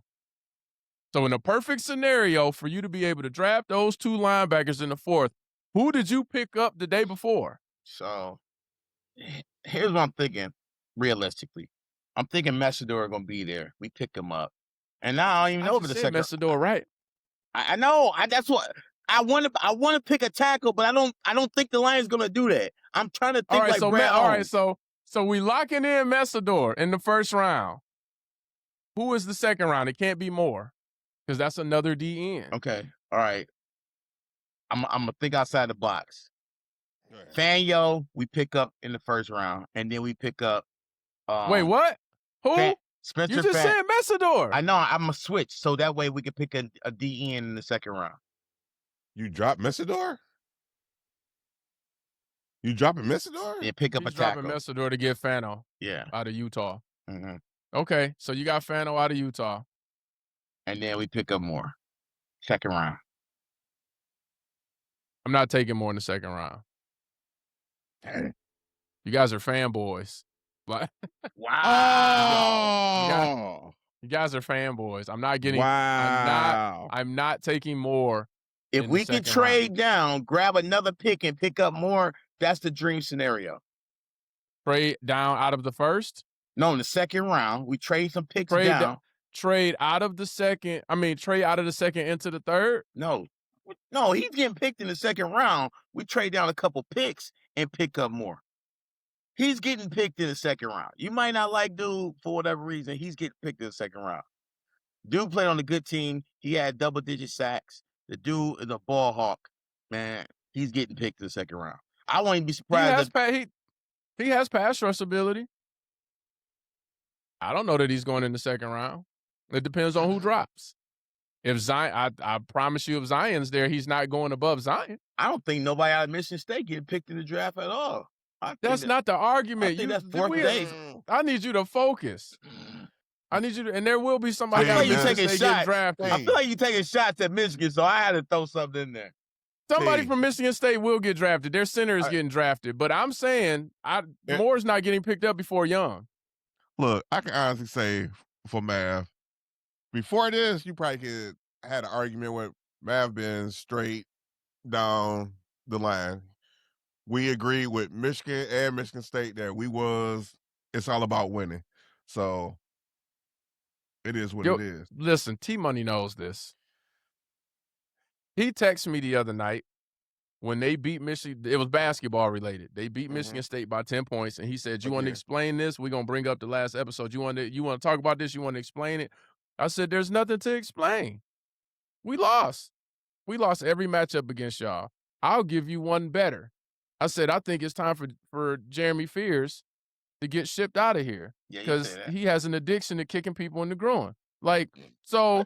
So in a perfect scenario for you to be able to draft those 2 linebackers in the 4th, who did you pick up the day before? So here's what I'm thinking, realistically. I'm thinking Mesidor going to be there. We pick him up. And now I don't even know for the second. Mesidor, right? I know. That's what I want to pick a tackle, but I don't think the Lions going to do that. I'm trying to think like Brad Holmes. So we locking in Mesidor in the 1st round. Who is the 2nd round? It can't be more because that's another DN. Okay. All right. I'm going to think outside the box. Fanyo, we pick up in the 1st round, and then we pick up. Wait, what? Who? Spencer. You just said Mesidor. I know. I'm going to switch so that way we can pick a DN in the 2nd round. You drop Mesidor? You dropping Mesidor? Yeah, pick up He's a tackle. dropping Mesidor to get Fano. Yeah. Out of Utah. Mm-hmm. Okay, so you got Fano out of Utah. And then we pick up more. 2nd round. I'm not taking more in the 2nd round. You guys are fanboys. Wow. You guys are fanboys. I'm not getting. Wow. I'm not taking more. If we can trade down, grab another pick and pick up more, that's the dream scenario. Trade down out of the 1st? No, in the 2nd round, we trade some picks down. Trade out of the 2nd. Trade out of the 2nd into the 3rd? No, he's getting picked in the 2nd round. We trade down a couple picks and pick up more. He's getting picked in the 2nd round. You might not like dude for whatever reason. He's getting picked in the 2nd round. Dude played on a good team. He had double-digit sacks. The dude is a ball hawk. Man, he's getting picked in the 2nd round. I wouldn't be surprised. He has pass rush ability. I don't know that he's going in the 2nd round. It depends on who drops. If Zion, I promise you, if Zion's there, he's not going above Zion. I don't think nobody out of Michigan State getting picked in the draft at all. That's not the argument. I think that's 4th base. I need you to focus. I need you to, and there will be somebody out of Michigan State getting drafted. I feel like you're taking shots at Michigan, so I had to throw something in there. Somebody from Michigan State will get drafted. Their center is getting drafted. But I'm saying Moore's not getting picked up before Young. Look, I can honestly say for Mav, before this, you probably could had an argument with Mav being straight down the line. We agreed with Michigan and Michigan State that it's all about winning. So it is what it is. Listen, T-Money knows this. He texted me the other night when they beat Michigan. It was basketball related. They beat Michigan State by 10 points, and he said, "You want to explain this? We're gonna bring up the last episode. You want to talk about this? You want to explain it?" I said, "There's nothing to explain. We lost. We lost every matchup against y'all. I'll give you one better." I said, "I think it's time for Jeremy Fears to get shipped out of here Yeah, you because say that. he has an addiction to kicking people in the groin. Like, so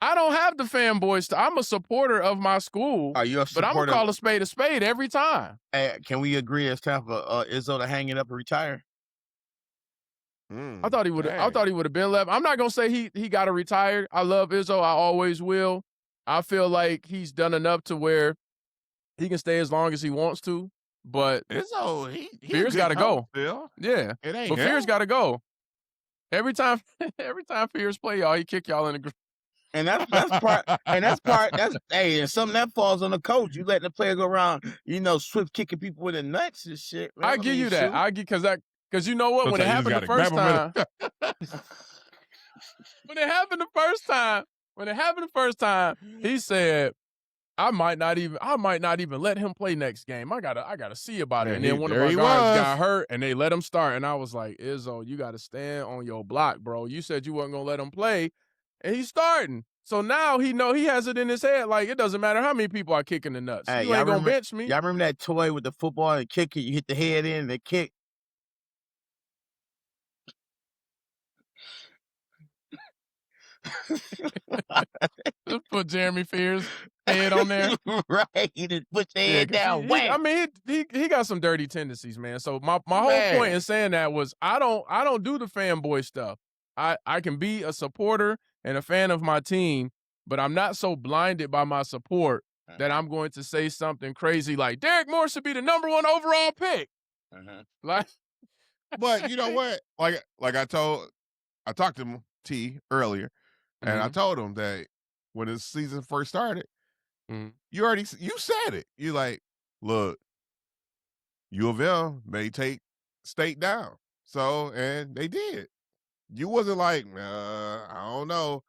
I don't have the fanboy stuff. I'm a supporter of my school, Are you a but I'm going supporter? to call a spade every time. Hey, can we agree it's time for Izzo to hang it up and retire? I thought he would have been left. I'm not gonna say he got to retire. I love Izzo. I always will. I feel like he's done enough to where he can stay as long as he wants to. But Izzo, he Fear's got to go. Still. Yeah, It ain't but him. Fear's got to go. Every time Fear's play y'all, he kick y'all in the. And that's part. That's hey, and something that falls on the coach. You letting the player go around, swift kicking people in the nuts and shit. Man. I give you that. I give because you know what? When it happened the first time, when it happened the first time, he said, I might not even let him play next game. I gotta see about it. And then one of our guards got hurt and they let him start. And I was like, Izzo, you gotta stand on your block, bro. You said you wasn't gonna let him play, and he's starting. So now he has it in his head, like it doesn't matter how many people are kicking the nuts. Hey, you ain't gonna bench me. Y'all remember that toy with the football and kick it? You hit the head in and the kick. Just put Jeremy Fear's head on there. Right. You just put your head down. He got some dirty tendencies, man. So my whole point in saying that was I don't do the fanboy stuff. I can be a supporter and a fan of my team, but I'm not so blinded by my support that I'm going to say something crazy like Derek Moore should be the #1 overall pick. Like, but you know what? Like I talked to T earlier, and I told him that when the season first started, you said it. You like, look, U of L may take State down. So, and they did. You wasn't like, I don't know.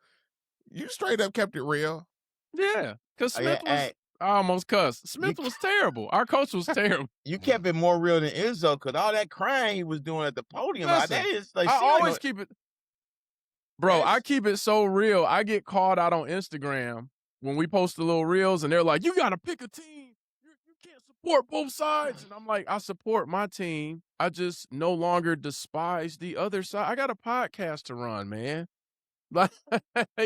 You straight up kept it real. Yeah, because Smith was, I almost cussed. Smith was terrible. Our coach was terrible. You kept it more real than Izzo, because all that crying he was doing at the podium. Listen, I always keep it. Bro, I keep it so real. I get called out on Instagram when we post the little reels, and they're like, you got to pick a team. You can't support both sides. And I'm like, I support my team. I just no longer despise the other side. I got a podcast to run, man. Like,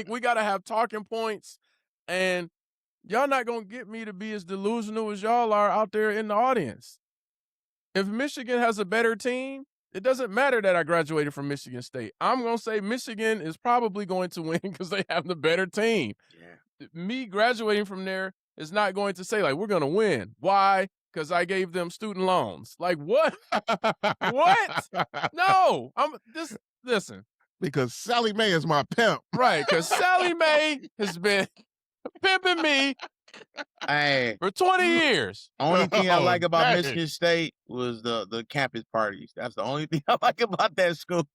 we got to have talking points, and y'all not going to get me to be as delusional as y'all are out there in the audience. If Michigan has a better team, it doesn't matter that I graduated from Michigan State. I'm going to say Michigan is probably going to win because they have the better team. Yeah. Me graduating from there is not going to say, like, we're going to win. Why? Because I gave them student loans. Like, what? What? No. Listen. Because Sally Mae is my pimp. Right, because Sally Mae has been pimping me for 20 years. Only thing I like about Michigan State was the campus parties. That's the only thing I like about that school.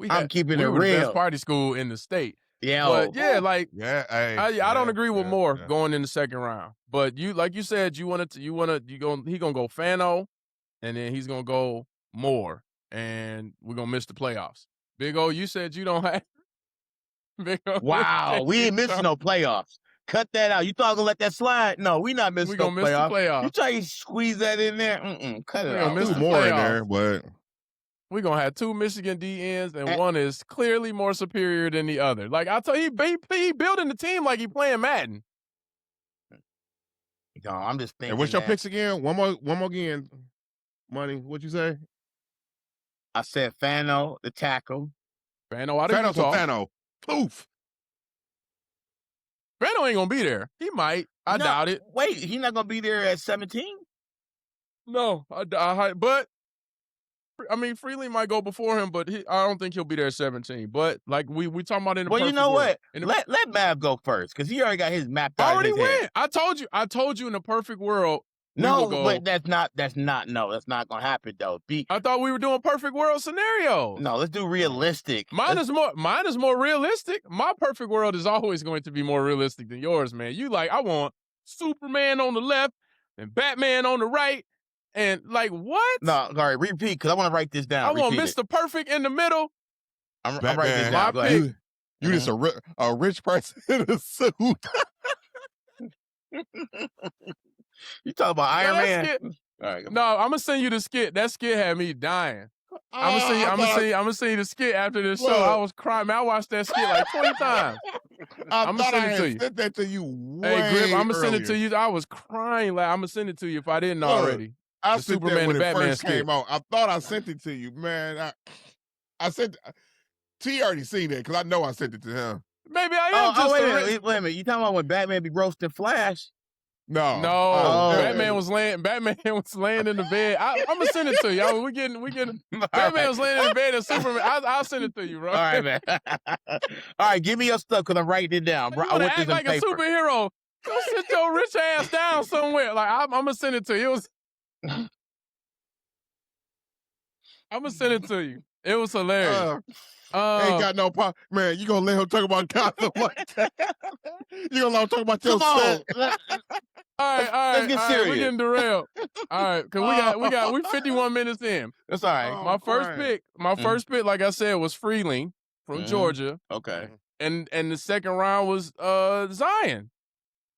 I'm keeping it real. We were the best party school in the state. Yeah, but I don't agree with Moore yeah. going in the second round. But like you said, he gonna go Fano, and then he's gonna go Moore, and we're gonna miss the playoffs. Big O, you said you don't have. Big O, wow, we ain't missing no playoffs. Cut that out. You thought I was gonna let that slide? No, we not missing no playoffs. Miss the playoffs. You try to squeeze that in there? Cut it out. Miss more in there, but we're going to have 2 Michigan DNs, and one is clearly more superior than the other. Like, I tell you, he building the team like he playing Madden. No, I'm just thinking. And what's your picks again? One more again. Money, what'd you say? I said Fano, the tackle. Fano out of Utah. Fano. Poof. Fano ain't going to be there. He might. I doubt it. Wait, he's not going to be there at 17? No, but I mean, Freeling might go before him, but I don't think he'll be there at 17. But like we talking about in the you know what? Let Mav go first because he already got his mapped out. Already went. I told you in the perfect world. No, but that's not gonna happen though. I thought we were doing perfect world scenarios. No, let's do realistic. Mine is more realistic. My perfect world is always going to be more realistic than yours, man. You like, I want Superman on the left and Batman on the right. And like, what? No, all right, repeat, because I want to write this down. I want Mr. Perfect in the middle. I'm writing this down. Go ahead. You just a rich person in a suit. You talking about Iron Man? All right. No, I'm gonna send you the skit. That skit had me dying. I'm gonna send you the skit after this show. I was crying. Man, I watched that skit like 20 times. I'm gonna send it to you. I sent that to you way Hey, Grip, I'm gonna earlier. send it to you. I was crying. Like, I'm gonna send it to you if I didn't already. I The sent Superman that when and it Batman first skit. came out. I thought I sent it to you, man. I sent. T already seen that because I know I sent it to him. Maybe I am just wait a minute. You talking about when Batman be roasting Flash? No, Batman was laying in the bed. I'm gonna send it to you. We getting. Batman was laying in the bed and Superman. I'll send it to you, bro. All right, man. All right, give me your stuff because I'm writing it down, bro. You want to act like a superhero? Go sit your rich ass down somewhere. Like I'm gonna send it to you. I'm gonna send it to you. It was hilarious. Ain't got no problem. Man, you gonna let him talk about Gotham like that? You gonna let him talk about your set? All right. Let's get serious. We're getting derailed. All right, because we 51 minutes in. That's all right. My first pick, like I said, was Freeling from Georgia. Okay. And the second round was Zion.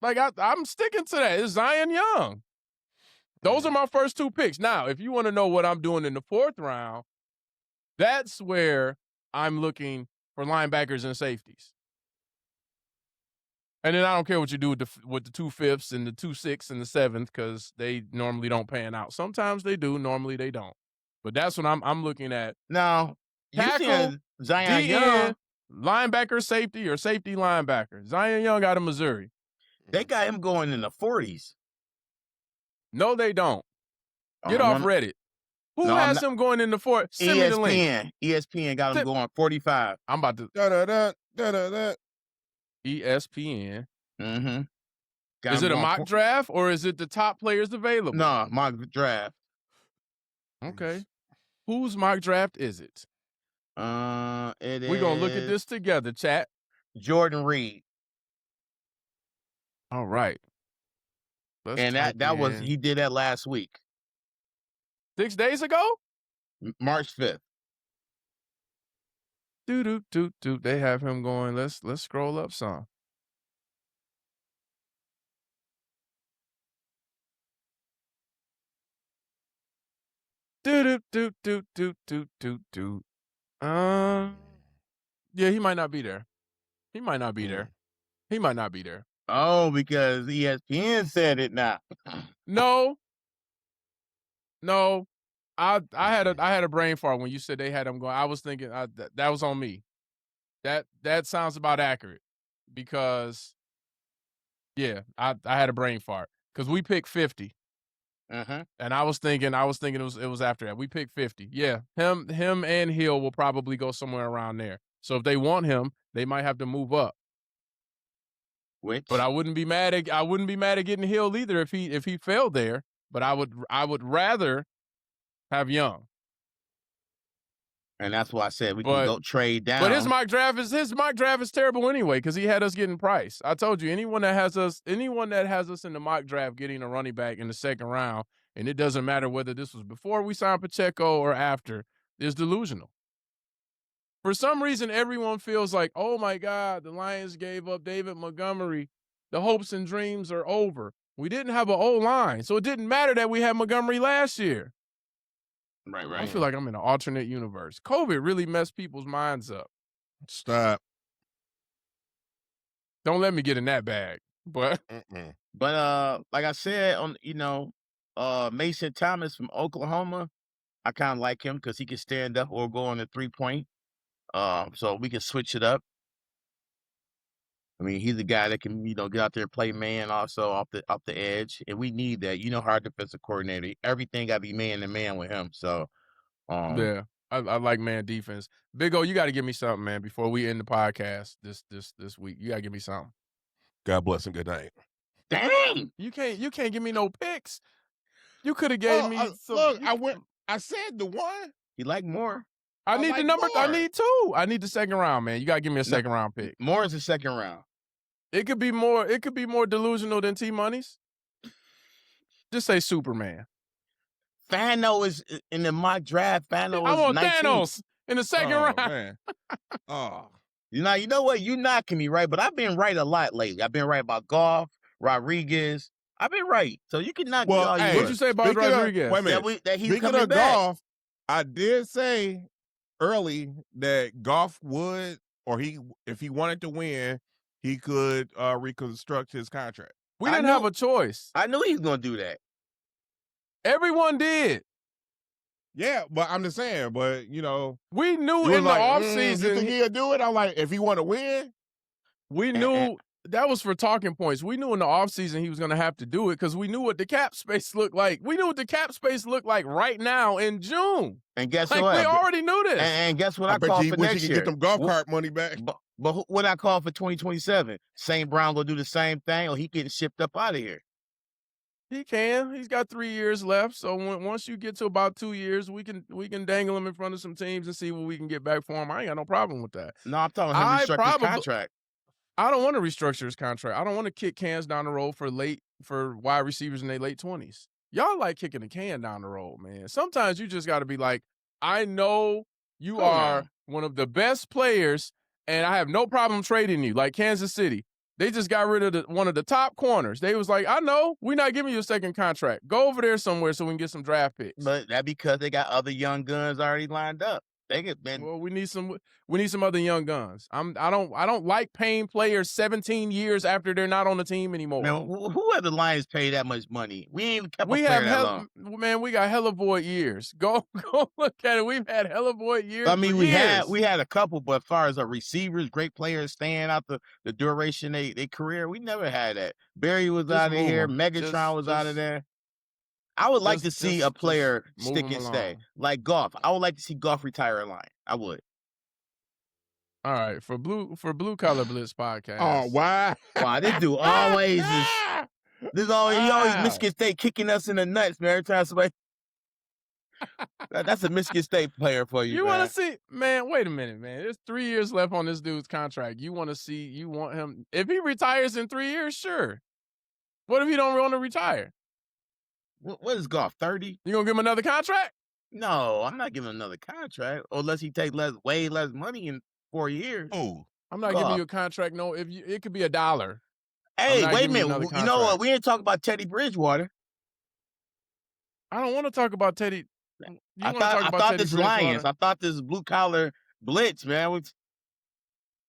Like I'm sticking to that. It's Zion Young. Those are my first two picks. Now, if you want to know what I'm doing in the fourth round, that's where I'm looking for linebackers and safeties. And then I don't care what you do with the 2/5 and the 2/6 and the 7th because they normally don't pan out. Sometimes they do. Normally they don't. But that's what I'm looking at. Now, tackle, Zion Young, linebacker, safety, or safety linebacker. Zion Young out of Missouri. They got him going in the 40s. No, they don't. Get off Reddit. Who has him going in the 40s? Send me the link. ESPN got him going 45. I'm about to. ESPN. Mm-hmm. Is it a mock draft or is it the top players available? No, mock draft. Okay. Whose mock draft is it? We're going to look at this together, chat. Jordan Reed. All right. He did that last week. 6 days ago? March 5th. They have him going. Let's scroll up some. Yeah, he might not be there. He might not be there. Oh, because ESPN said it now. No. I had a brain fart when you said they had him going. I was thinking that was on me. That sounds about accurate because, yeah, I had a brain fart because we picked 50. Uh-huh. And I was thinking it was after that. We picked 50. Yeah, him and Hill will probably go somewhere around there. So if they want him, they might have to move up. But I wouldn't be mad at getting Hill either if he failed there. But I would rather have Young. And that's why I said we can go trade down. But his mock draft is terrible anyway because he had us getting Price. I told you anyone that has us in the mock draft getting a running back in the second round, and it doesn't matter whether this was before we signed Pacheco or after, is delusional. For some reason, everyone feels like, oh my God, the Lions gave up David Montgomery. The hopes and dreams are over. We didn't have an O-line, so it didn't matter that we had Montgomery last year. Right. I feel like I'm in an alternate universe. COVID really messed people's minds up. Stop. Don't let me get in that bag. But like I said, Mason Thomas from Oklahoma, I kind of like him because he can stand up or go on the 3-point. So we can switch it up. I mean, he's a guy that can, get out there and play man also off the edge, and we need that. Our defensive coordinator, everything got to be man to man with him. So, yeah, I like man defense. Big O, you got to give me something, man, before we end the podcast this week. You got to give me something. God bless and good night. Dang, you can't give me no picks. You could have gave me. Look, I said the one. You like more. I need the number. I need two. I need the second round, man. You got to give me a second round pick. More is the second round. It could be more delusional than T-Money's. Just say Superman. Fano is in the mock draft. Fano I is want 19. Thanos in the second round. Man. Oh. You know what? You knocking me, right? But I've been right a lot lately. I've been right about Goff, Rodriguez. I've been right. So you can knock me Well, all you hey, What'd want. you say about speaking of- Rodriguez? wait a minute. That he's Speaking coming of back. Goff, I did say early that Goff would, or if he wanted to win, he could reconstruct his contract. We didn't have a choice. I knew he was going to do that. Everyone did. Yeah, but I'm just saying. But we knew you in the like, offseason. You think he'll do it? I'm like, if he want to win, we knew that was for talking points. We knew in the offseason he was going to have to do it because we knew what the cap space looked like. We knew what the cap space looked like right now in June. And guess what? We already knew this. And guess what? I bet call you for wish next he could year. get them golf cart money back. But what I call for 2027? St. Brown gonna do the same thing, or he getting shipped up out of here? He can. He's got 3 years left. So once you get to about 2 years, we can dangle him in front of some teams and see what we can get back for him. I ain't got no problem with that. No, I'm talking him restructure his contract. I don't want to restructure his contract. I don't want to kick cans down the road for wide receivers in their late 20s. Y'all like kicking the can down the road, man. Sometimes you just got to be like, I know you are one of the best players, and I have no problem trading you. Like Kansas City. They just got rid of one of the top corners. They was like, I know, we're not giving you a second contract. Go over there somewhere so we can get some draft picks. But that's because they got other young guns already lined up. Well, we need some other young guns. I don't like paying players 17 years after they're not on the team anymore. Man, who had the Lions pay that much money? We ain't even kept a player that long. Man, we got hella void years. Go look at it. We've had hella void years. I mean, we years. had a couple, but as far as receivers, great players staying out the duration of their career, we never had that. Barry was out of here. Megatron was out of there. I would like to see a player stick and stay. Like Goff. I would like to see Goff retire a Lion. I would. All right. For Blue Collar Blitz podcast. Oh, wow. Wow, this dude always he always Michigan State kicking us in the nuts, man. Every time somebody that's a Michigan State player for you. You want to see, man, wait a minute, man. There's 3 years left on this dude's contract. You want him, if he retires in 3 years, sure. What if he don't want to retire? What is Goff, 30? You gonna give him another contract? No, I'm not giving him another contract unless he take way less money in 4 years. Oh, I'm not giving you a contract. No, it could be $1. Hey, wait a minute. You know what? We ain't talking about Teddy Bridgewater. I don't want to talk about Teddy. I thought this Lions. I thought this blue collar blitz, man.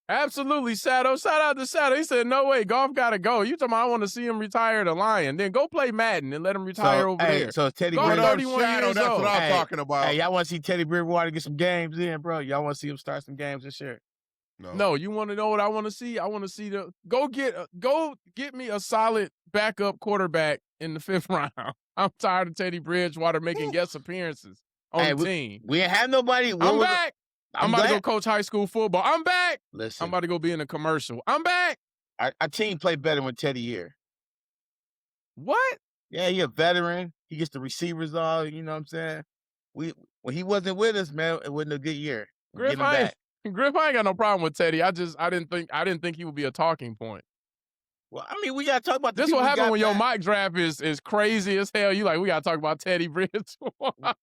Absolutely, Sato. Shout out to Sato. He said, no way, Goff got to go. You talking about I want to see him retire the Lion. Then go play Madden and let him retire over there. So Teddy Bridgewater, Shadow, that's what I'm talking about. Hey, y'all want to see Teddy Bridgewater get some games in, bro? Y'all want to see him start some games this year? No, you want to know what I want to see? I want to see go get me a solid backup quarterback in the 5th round. I'm tired of Teddy Bridgewater making guest appearances on the team. We ain't have nobody. I'm back. I'm about to go coach high school football. I'm back. Listen, I'm about to go be in a commercial. I'm back. Our team played better with Teddy here. What? Yeah, he a veteran. He gets the receivers all. You know what I'm saying? When he wasn't with us, man, it wasn't a good year. Griff, I ain't got no problem with Teddy. I didn't think he would be a talking point. Well, I mean, we gotta talk about this. What happened when your mock draft is crazy as hell. You like, we gotta talk about Teddy Bridgewater.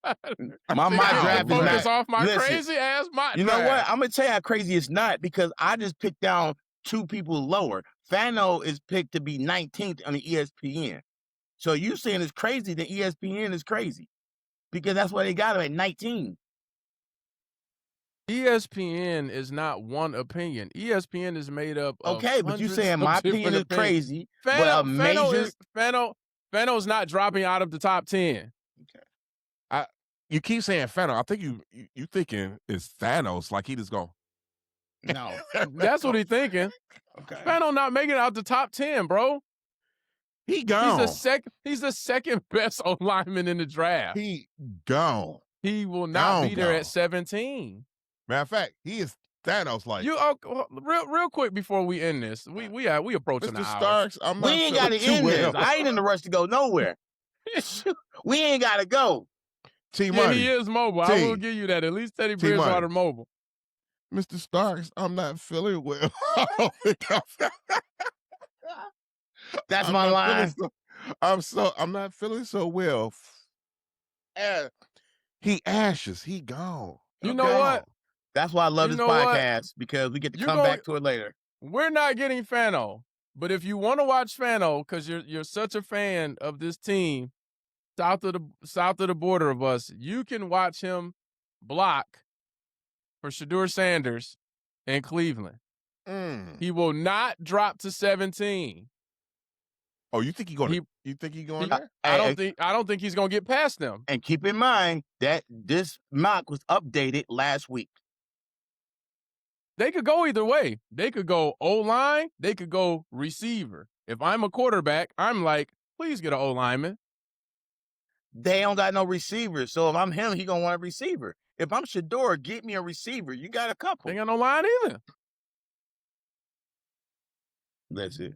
My mock draft is focus off my crazy ass mock draft. You know what? I'm gonna tell you how crazy it's not because I just picked down 2 people lower. Fano is picked to be 19th on the ESPN. So you saying it's crazy that ESPN is crazy because that's why they got him at 19. ESPN is not one opinion. ESPN is made up of but you saying my opinion is crazy. Fano's not dropping out of the top 10. Okay. You keep saying Fano. I think you thinking it's Thanos, like he just go. No. That's what he thinking. Okay. Fano not making it out the top 10, bro. He gone. He's the second best lineman in the draft. He gone. He will not be there at 17. Matter of fact, he is Thanos like. Real quick before we end this, we approaching Mr. the hour. Starks, we ain't got to end this. I ain't in the rush to go nowhere. We ain't got to go. Yeah, he is mobile. I will give you that. At least Teddy Bridgewater mobile. Mr. Starks, I'm not feeling well. That's my line. I'm not feeling so well. He ashes. He gone. You know what? That's why I love this podcast because we get to come back to it later. We're not getting Fano, But if you want to watch Fano, because you're such a fan of this team, south of the border of us, you can watch him block for Shedeur Sanders in Cleveland. He will not drop to 17. Oh, you think he's going there? I don't think he's going to get past them. And keep in mind that this mock was updated last week. They could go either way. They could go O-line. They could go receiver. If I'm a quarterback, I'm like, please get an O-lineman. They don't got no receivers. So if I'm him, he going to want a receiver. If I'm Shedeur, get me a receiver. You got a couple. They got no line either. That's it.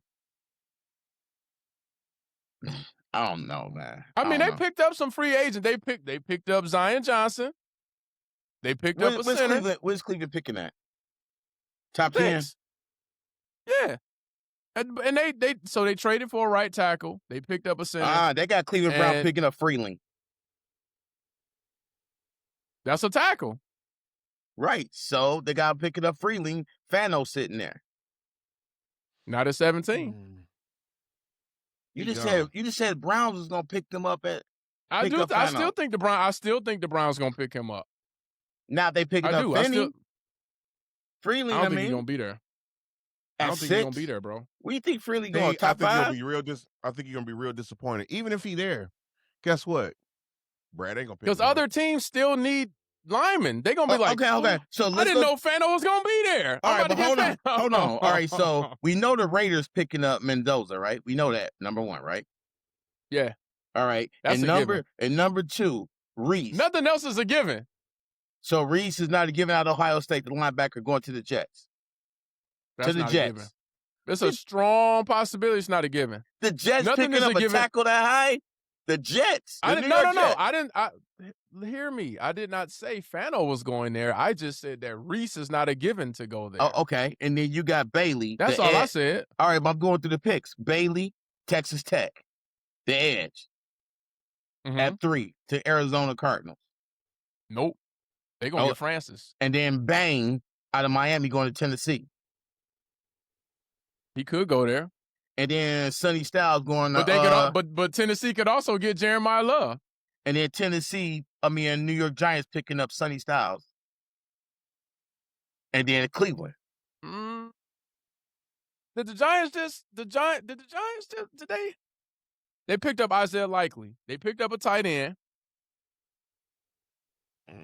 I don't know, man. I mean, they picked up some free agents. They picked up Zion Johnson. They picked up a center. Where's Cleveland picking at? Top 10? Yeah. And they traded for a right tackle. They picked up a center. They got Cleveland Brown picking up Freeling. That's a tackle. Right. So they got picking up Freeling. Fano sitting there. Not at 17. You just said Browns was gonna pick them up at. I still think the Browns gonna pick him up. Now they picking up Finney. Freeling, I don't think he's gonna be there. I don't think he's gonna be there, bro. What do you think Freeling going top 5? I think he's gonna be real disappointed. Even if he's there, guess what? Brad ain't gonna pick him up. Because other teams still need linemen. They're gonna be like, okay. So I didn't know Fano was gonna be there. All right, but hold on. All right, so we know the Raiders picking up Mendoza, right? We know that, number 1, right? Yeah. All right. That's and number 2, Reese. Nothing else is a given. So Reese is not giving out Ohio State, the linebacker, going to the Jets. That's not a given. It's a strong possibility it's not a given. The Jets picking up a tackle that high? The Jets. No. Hear me. I did not say Fano was going there. I just said that Reese is not a given to go there. Oh, okay. And then you got Bailey. That's all I said. All right, but I'm going through the picks. Bailey, Texas Tech. The edge. At 3 to Arizona Cardinals. Nope. They're going to get Francis. And then Bang out of Miami going to Tennessee. He could go there. And then Sonny Styles going to but Tennessee could also get Jeremiah Love. And then New York Giants picking up Sonny Styles. And then Cleveland. Did the Giants they picked up Isaiah Likely. They picked up a tight end.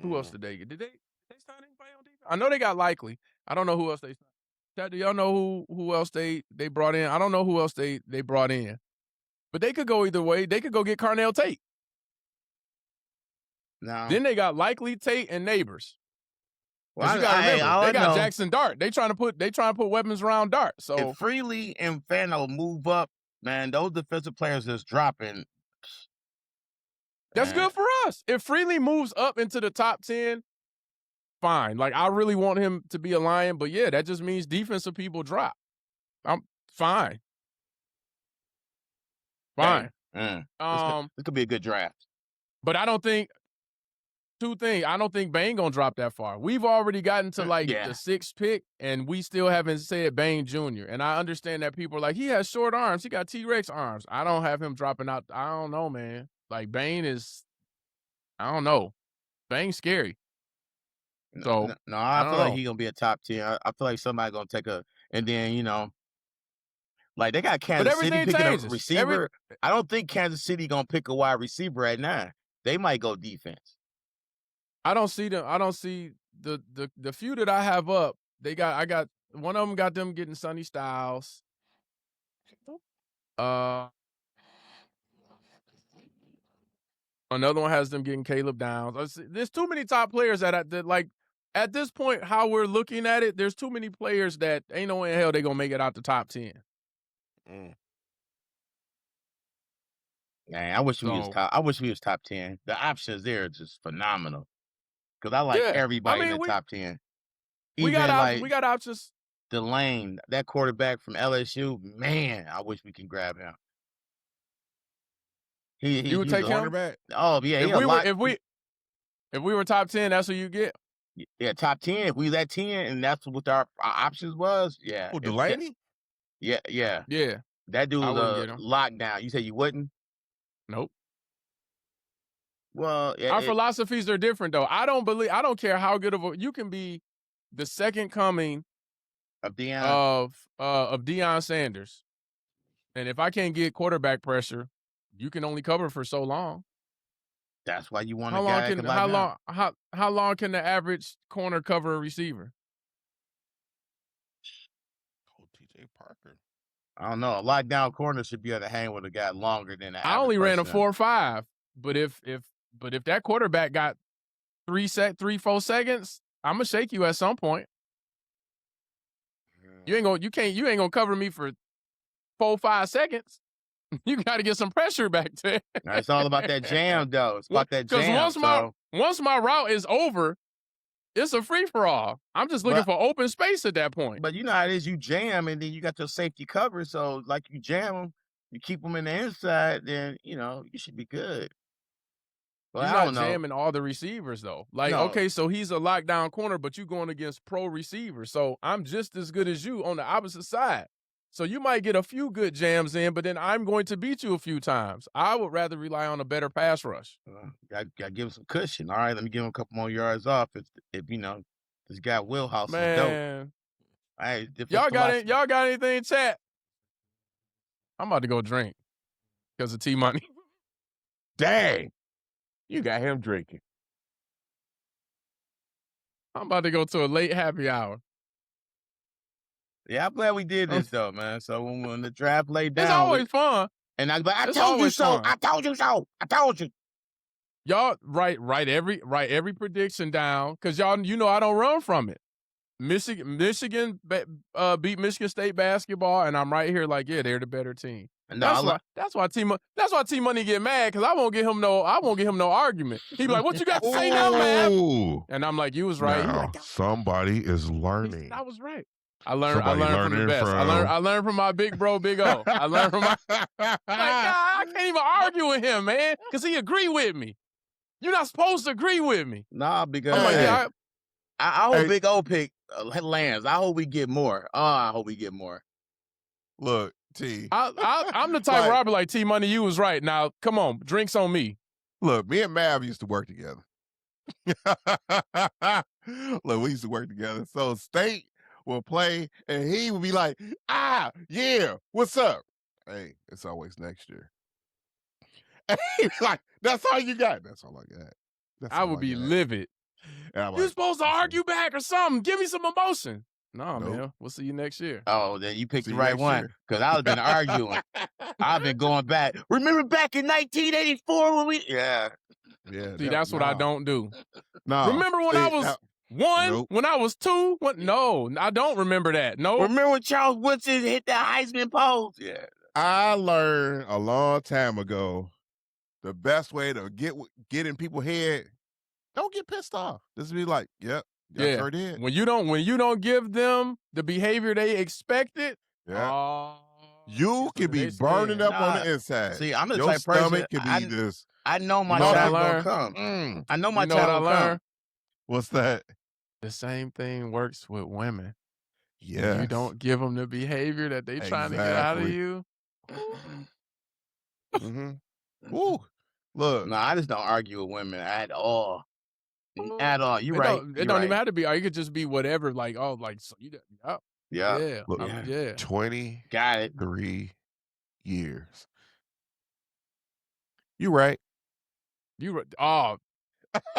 Who else did they get? Did they sign anybody on defense? I know they got Likely. I don't know who else they signed. Do y'all know who else they brought in? I don't know who else they brought in. But they could go either way. They could go get Carnell Tate. No. Then they got Likely, Tate, and Neighbors. Well, you gotta remember, they got Jackson Dart. They trying to put weapons around Dart. So if Freely and Fano move up, man, those defensive players that's dropping. That's good for us. If Freely moves up into the top 10, fine. Like, I really want him to be a Lion, but yeah, that just means defensive people drop. I'm fine. Fine. This could be a good draft. But I don't think two things. I don't think Bane gonna drop that far. We've already gotten to the 6th pick, and we still haven't said Bane Jr. And I understand that people are like, he has short arms. He got T-Rex arms. I don't have him dropping out. I don't know, man. Like, Bane is, I don't know. Bane's scary. So I feel like he's gonna be a top 10. I feel like somebody gonna take and then like they got Kansas City picking up a receiver. I don't think Kansas City gonna pick a wide receiver at 9. They might go defense. I don't see them. I don't see the few that I have up. I got one of them got them getting Sonny Styles. Another one has them getting Caleb Downs. There's too many top players that like at this point, how we're looking at it, there's too many players that ain't no way in hell they're gonna make it out the top 10. Man, I wish we was top 10. The options there are just phenomenal. Because I like everybody in the top 10. We got options. Delane, that quarterback from LSU, man, I wish we can grab him. You would take him? Oh, yeah. If we were top 10, that's what you get? Yeah, top 10. If we was at 10 and that's what our options was, yeah. Delaney? Yeah. Yeah, That dude I was wouldn't a get him. lockdown. You said you wouldn't? Nope. Well, Our philosophies are different, though. I don't care how good you can be the second coming of Deion. of Deion Sanders. And if I can't get quarterback pressure, you can only cover for so long. That's why you want a guy that can lock down. How long can the average corner cover a receiver? TJ Parker. I don't know. A lockdown corner should be able to hang with a guy longer than that. I only ran a 4.5, but if that quarterback got 3-4 seconds, I'm gonna shake you at some point. You ain't gonna cover me for 4-5 seconds. You got to get some pressure back there. It's all about that jam, though. It's about that jam. Because once my route is over, it's a free for all. I'm just looking for open space at that point. But you know how it is. You jam, and then you got your safety cover. So, like, you jam them, you keep them in the inside, then you should be good. Well, You're not jamming all the receivers, though. Like, okay, so he's a lockdown corner, but you're going against pro receivers. So I'm just as good as you on the opposite side. So you might get a few good jams in, but then I'm going to beat you a few times. I would rather rely on a better pass rush. Got to give him some cushion. All right, let me give him a couple more yards off. If this guy Wheelhouse is dope. All right, y'all got anything, chat? I'm about to go drink because of T-Money. Dang. You got him drinking. I'm about to go to a late happy hour. Yeah, I'm glad we did this though, man. So when the draft laid down, it's always fun. And I'm like, I told you so. I told you so. I told you. Y'all write every prediction down because y'all I don't run from it. Michigan beat Michigan State basketball, and I'm right here like, yeah, they're the better team. That's why T-Money get mad because I won't give him no argument. He be like, what you got to say now, man? And I'm like, you was right. Now, somebody is learning. I was right. I learned from the best. I learned from my big bro, Big O. I learned from I can't even argue with him, man, because he agree with me. You're not supposed to agree with me. Nah, because I hope Big O pick lands. I hope we get more. I hope we get more. Look, T. I'm the type where I'll be like, T-Money, you was right. Now, come on, drinks on me. Look, me and Mav used to work together. Look, we used to work together. So State will play, and he would be like, yeah, what's up? Hey, it's always next year. And he'd be like, that's all you got? That's all I got. I would be livid. You're supposed to argue back or something. Give me some emotion. No, man. We'll see you next year. Oh, then you picked the right one. Because I've been arguing. I've been going back. Remember back in 1984 when we... Yeah. See, that's what I don't do. No. Remember when I was... One, when I was two, no, I don't remember that. No. Remember when Charles Woodson hit that Heisman pose? Yeah. I learned a long time ago the best way to get in people's head, don't get pissed off. Just be like, yep, sure did. When you don't give them the behavior they expected, you can be burning up on the inside. See, I'm the Your type person. Stomach can be this. I know my time will come. I know my time will come. What's that? The same thing works with women. Yeah. You don't give them the behavior that they trying to get out of you. Ooh. Look. No, I just don't argue with women at all. At all. You're right. It don't even have to be. Or you could just be whatever. Like, so you got. Yeah. Look, 20. Got it. 3 years. You right. You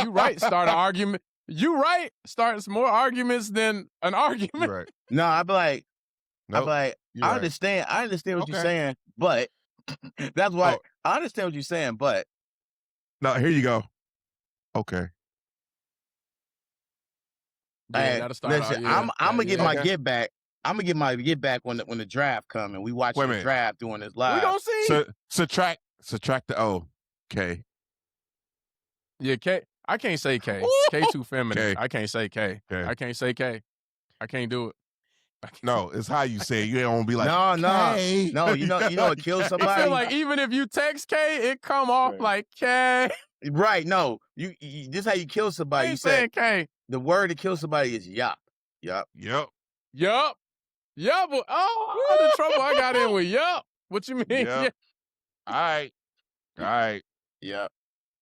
right. Start an argument. You right. Starts more arguments than an argument. Right. No, I'd be like, I understand. I understand what you're saying, but that's why I understand what you're saying, but no, here you go. Okay. Listen, I'm gonna get my get back. I'm gonna get my get back when the draft come and we watch the draft doing this live. We gonna see. Subtract the O. K. Yeah, K. I can't say K. K too feminine. I can't say K. I can't say K. I can't do it. No, it's how you say it. You don't be like, no. You know, it kills somebody. I feel like even if you text K, it come off like K. Right? No, you this is how you kill somebody. You say K. The word to kill somebody is yup. Yup. Yup. Oh, the trouble I got in with yup. What you mean? Yep. All right. All right. Yep.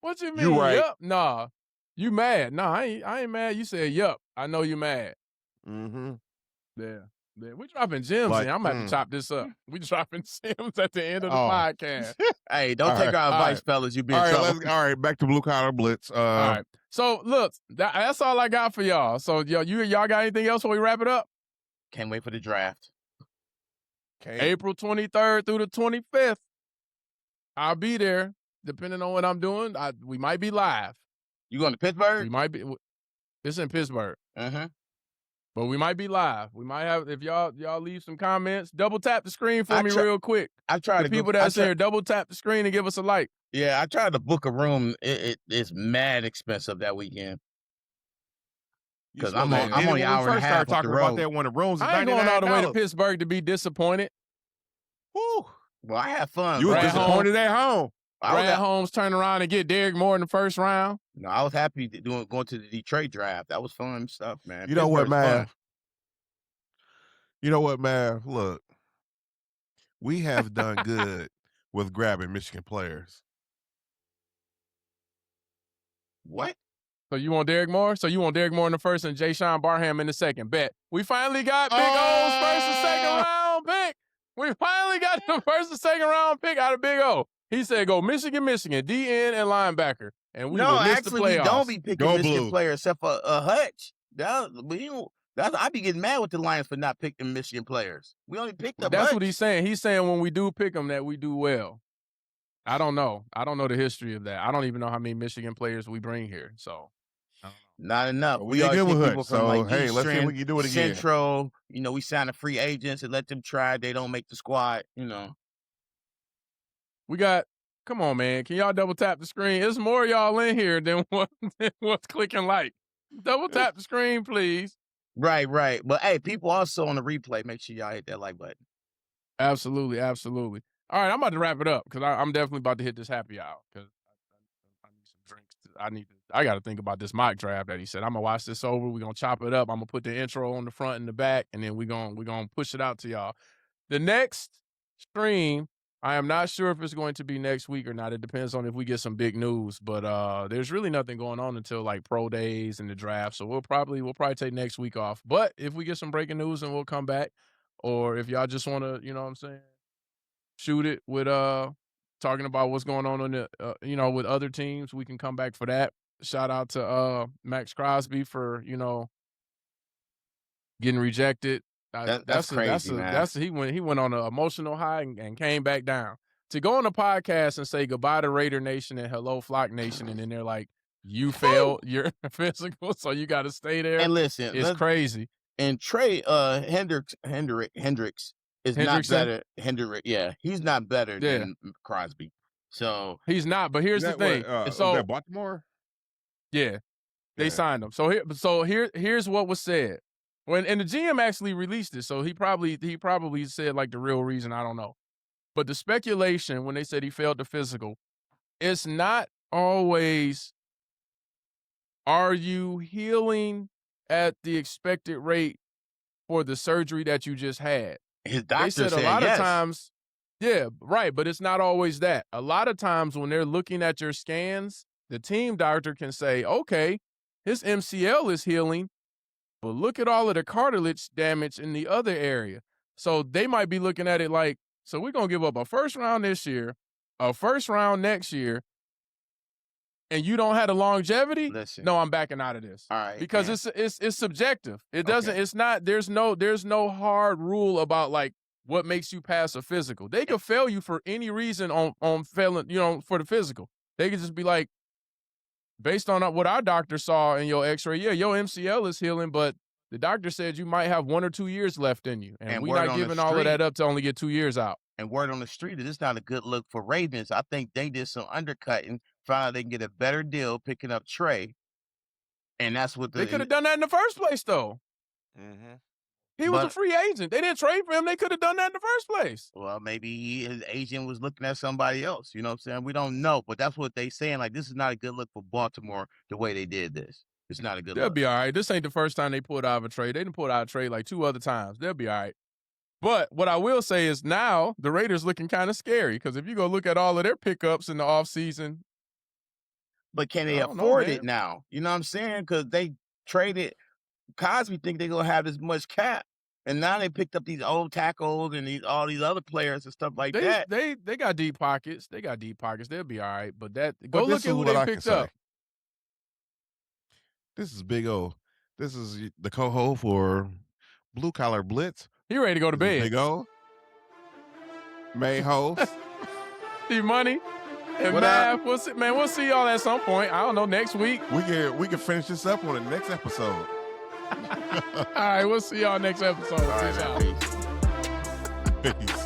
What you mean? You right. Yup. Nah. You mad? Nah, I ain't mad. You said yup. I know you mad. Mm-hmm. Yeah. We dropping gems Like, in. I'm about to chop this up. We dropping gems at the end of the podcast. Hey, don't All take our all advice, right. fellas. You be in all right, trouble. all right, back to Blue Collar Blitz. All right. So look, that's all I got for y'all. So y'all got anything else before we wrap it up? Can't wait for the draft. April 23rd through the 25th. I'll be there. Depending on what I'm doing, we might be live. You going to Pittsburgh? We might be. It's in Pittsburgh. Mm-hmm. But we might be live. We might have, if y'all leave some comments, double tap the screen for me real quick. I tried the people that's here, double tap the screen and give us a like. Yeah, I tried to book a room. It's mad expensive that weekend. Because I'm only an hour and a half talking about that when the rooms. I ain't going all the way to Pittsburgh to be disappointed. Woo. Well, I have fun. You were disappointed at home. Brad Holmes turn around and get Derek Moore in the first round. No, I was happy going to the Detroit draft. That was fun stuff, man. You know what, man? You know what, man? Look, we have done good with grabbing Michigan players. What? So you want Derek Moore? So you want Derek Moore in the first and Jay Sean Barham in the second. Bet. We finally got Big O's first and second round pick. We finally got the first and second round pick out of Big O. He said go Michigan, DN and linebacker. And we would miss the playoffs. We don't be picking Michigan players except for Hutch. I'd be getting mad with the Lions for not picking Michigan players. We only picked up That's Hutch. what he's saying. He's saying when we do pick them that we do well. I don't know. I don't know the history of that. I don't even know how many Michigan players we bring here. So not enough. We always get with people Hutch. from So like hey, let's see if we Eastern, can do it again. Central. We sign the free agents and let them try. They don't make the squad. We got. Come on, man. Can y'all double tap the screen? There's more of y'all in here than what's clicking like. Double tap the screen, please. Right. But hey, people also on the replay, make sure y'all hit that like button. Absolutely. All right, I'm about to wrap it up because I'm definitely about to hit this happy hour because I need some drinks. I got to think about this mock draft that he said. I'm gonna watch this over. We're gonna chop it up. I'm gonna put the intro on the front and the back, and then we're gonna push it out to y'all. The next stream, I am not sure if it's going to be next week or not. It depends on if we get some big news. But there's really nothing going on until like pro days and the draft. So we'll probably take next week off. But if we get some breaking news, then we'll come back. Or if y'all just want to, what I'm saying, shoot it with talking about what's going on in the with other teams, we can come back for that. Shout out to Max Crosby for getting rejected. That's crazy, man. He went on an emotional high and came back down. To go on a podcast and say goodbye to Raider Nation and hello Flock Nation, and then they're like, you failed your physical, so you got to stay there. And listen, it's crazy. And Trey Hendricks is not better. He's not better than Crosby. So he's not. But here's the thing. So that Baltimore. Yeah, they signed him. So here's what was said. And the GM actually released it, so he probably said like the real reason. I don't know. But the speculation when they said he failed the physical, it's not always. Are you healing at the expected rate for the surgery that you just had? His doctor said a lot of times, yeah, right, but it's not always that. A lot of times when they're looking at your scans, the team doctor can say, okay, his MCL is healing, but look at all of the cartilage damage in the other area. So they might be looking at it like, so we're going to give up a first round this year, a first round next year, and you don't have the longevity. Listen. No, I'm backing out of this. All right, because it's subjective. It doesn't. Okay. It's not. There's no hard rule about like what makes you pass a physical. They could fail you for any reason on failing. For the physical, they could just be like, based on what our doctor saw in your X-ray. Yeah, your MCL is healing, but the doctor said you might have 1 or 2 years left in you, and we're not giving all of that up to only get 2 years out. And word on the street is it's not a good look for Ravens. I think they did some undercutting, found out they can get a better deal picking up Trey. And that's what they could have done that in the first place, though. Mm-hmm. He was a free agent. They didn't trade for him. They could have done that in the first place. Well, maybe his agent was looking at somebody else. You know what I'm saying? We don't know, but that's what they saying. Like, this is not a good look for Baltimore the way they did this. It's not a good look. They'll be all right. This ain't the first time they pulled out of a trade. They didn't pull out of a trade like 2 other times. They'll be all right. But what I will say is now the Raiders looking kind of scary because if you go look at all of their pickups in the offseason. But can they afford it now? You know what I'm saying? Because they traded Cosby, think they're going to have this much cap. And now they picked up these old tackles and all these other players and stuff like that. They got deep pockets. They got deep pockets. They'll be all right. But go look at who they picked up. This is Big O. This is the co-host for Blue Collar Blitz. He ready to go to bed. Big O. Main host. Steve Money and Mav. We'll see y'all at some point. I don't know, next week. We can finish this up on the next episode. All right, we'll see y'all next episode. All right, Peace.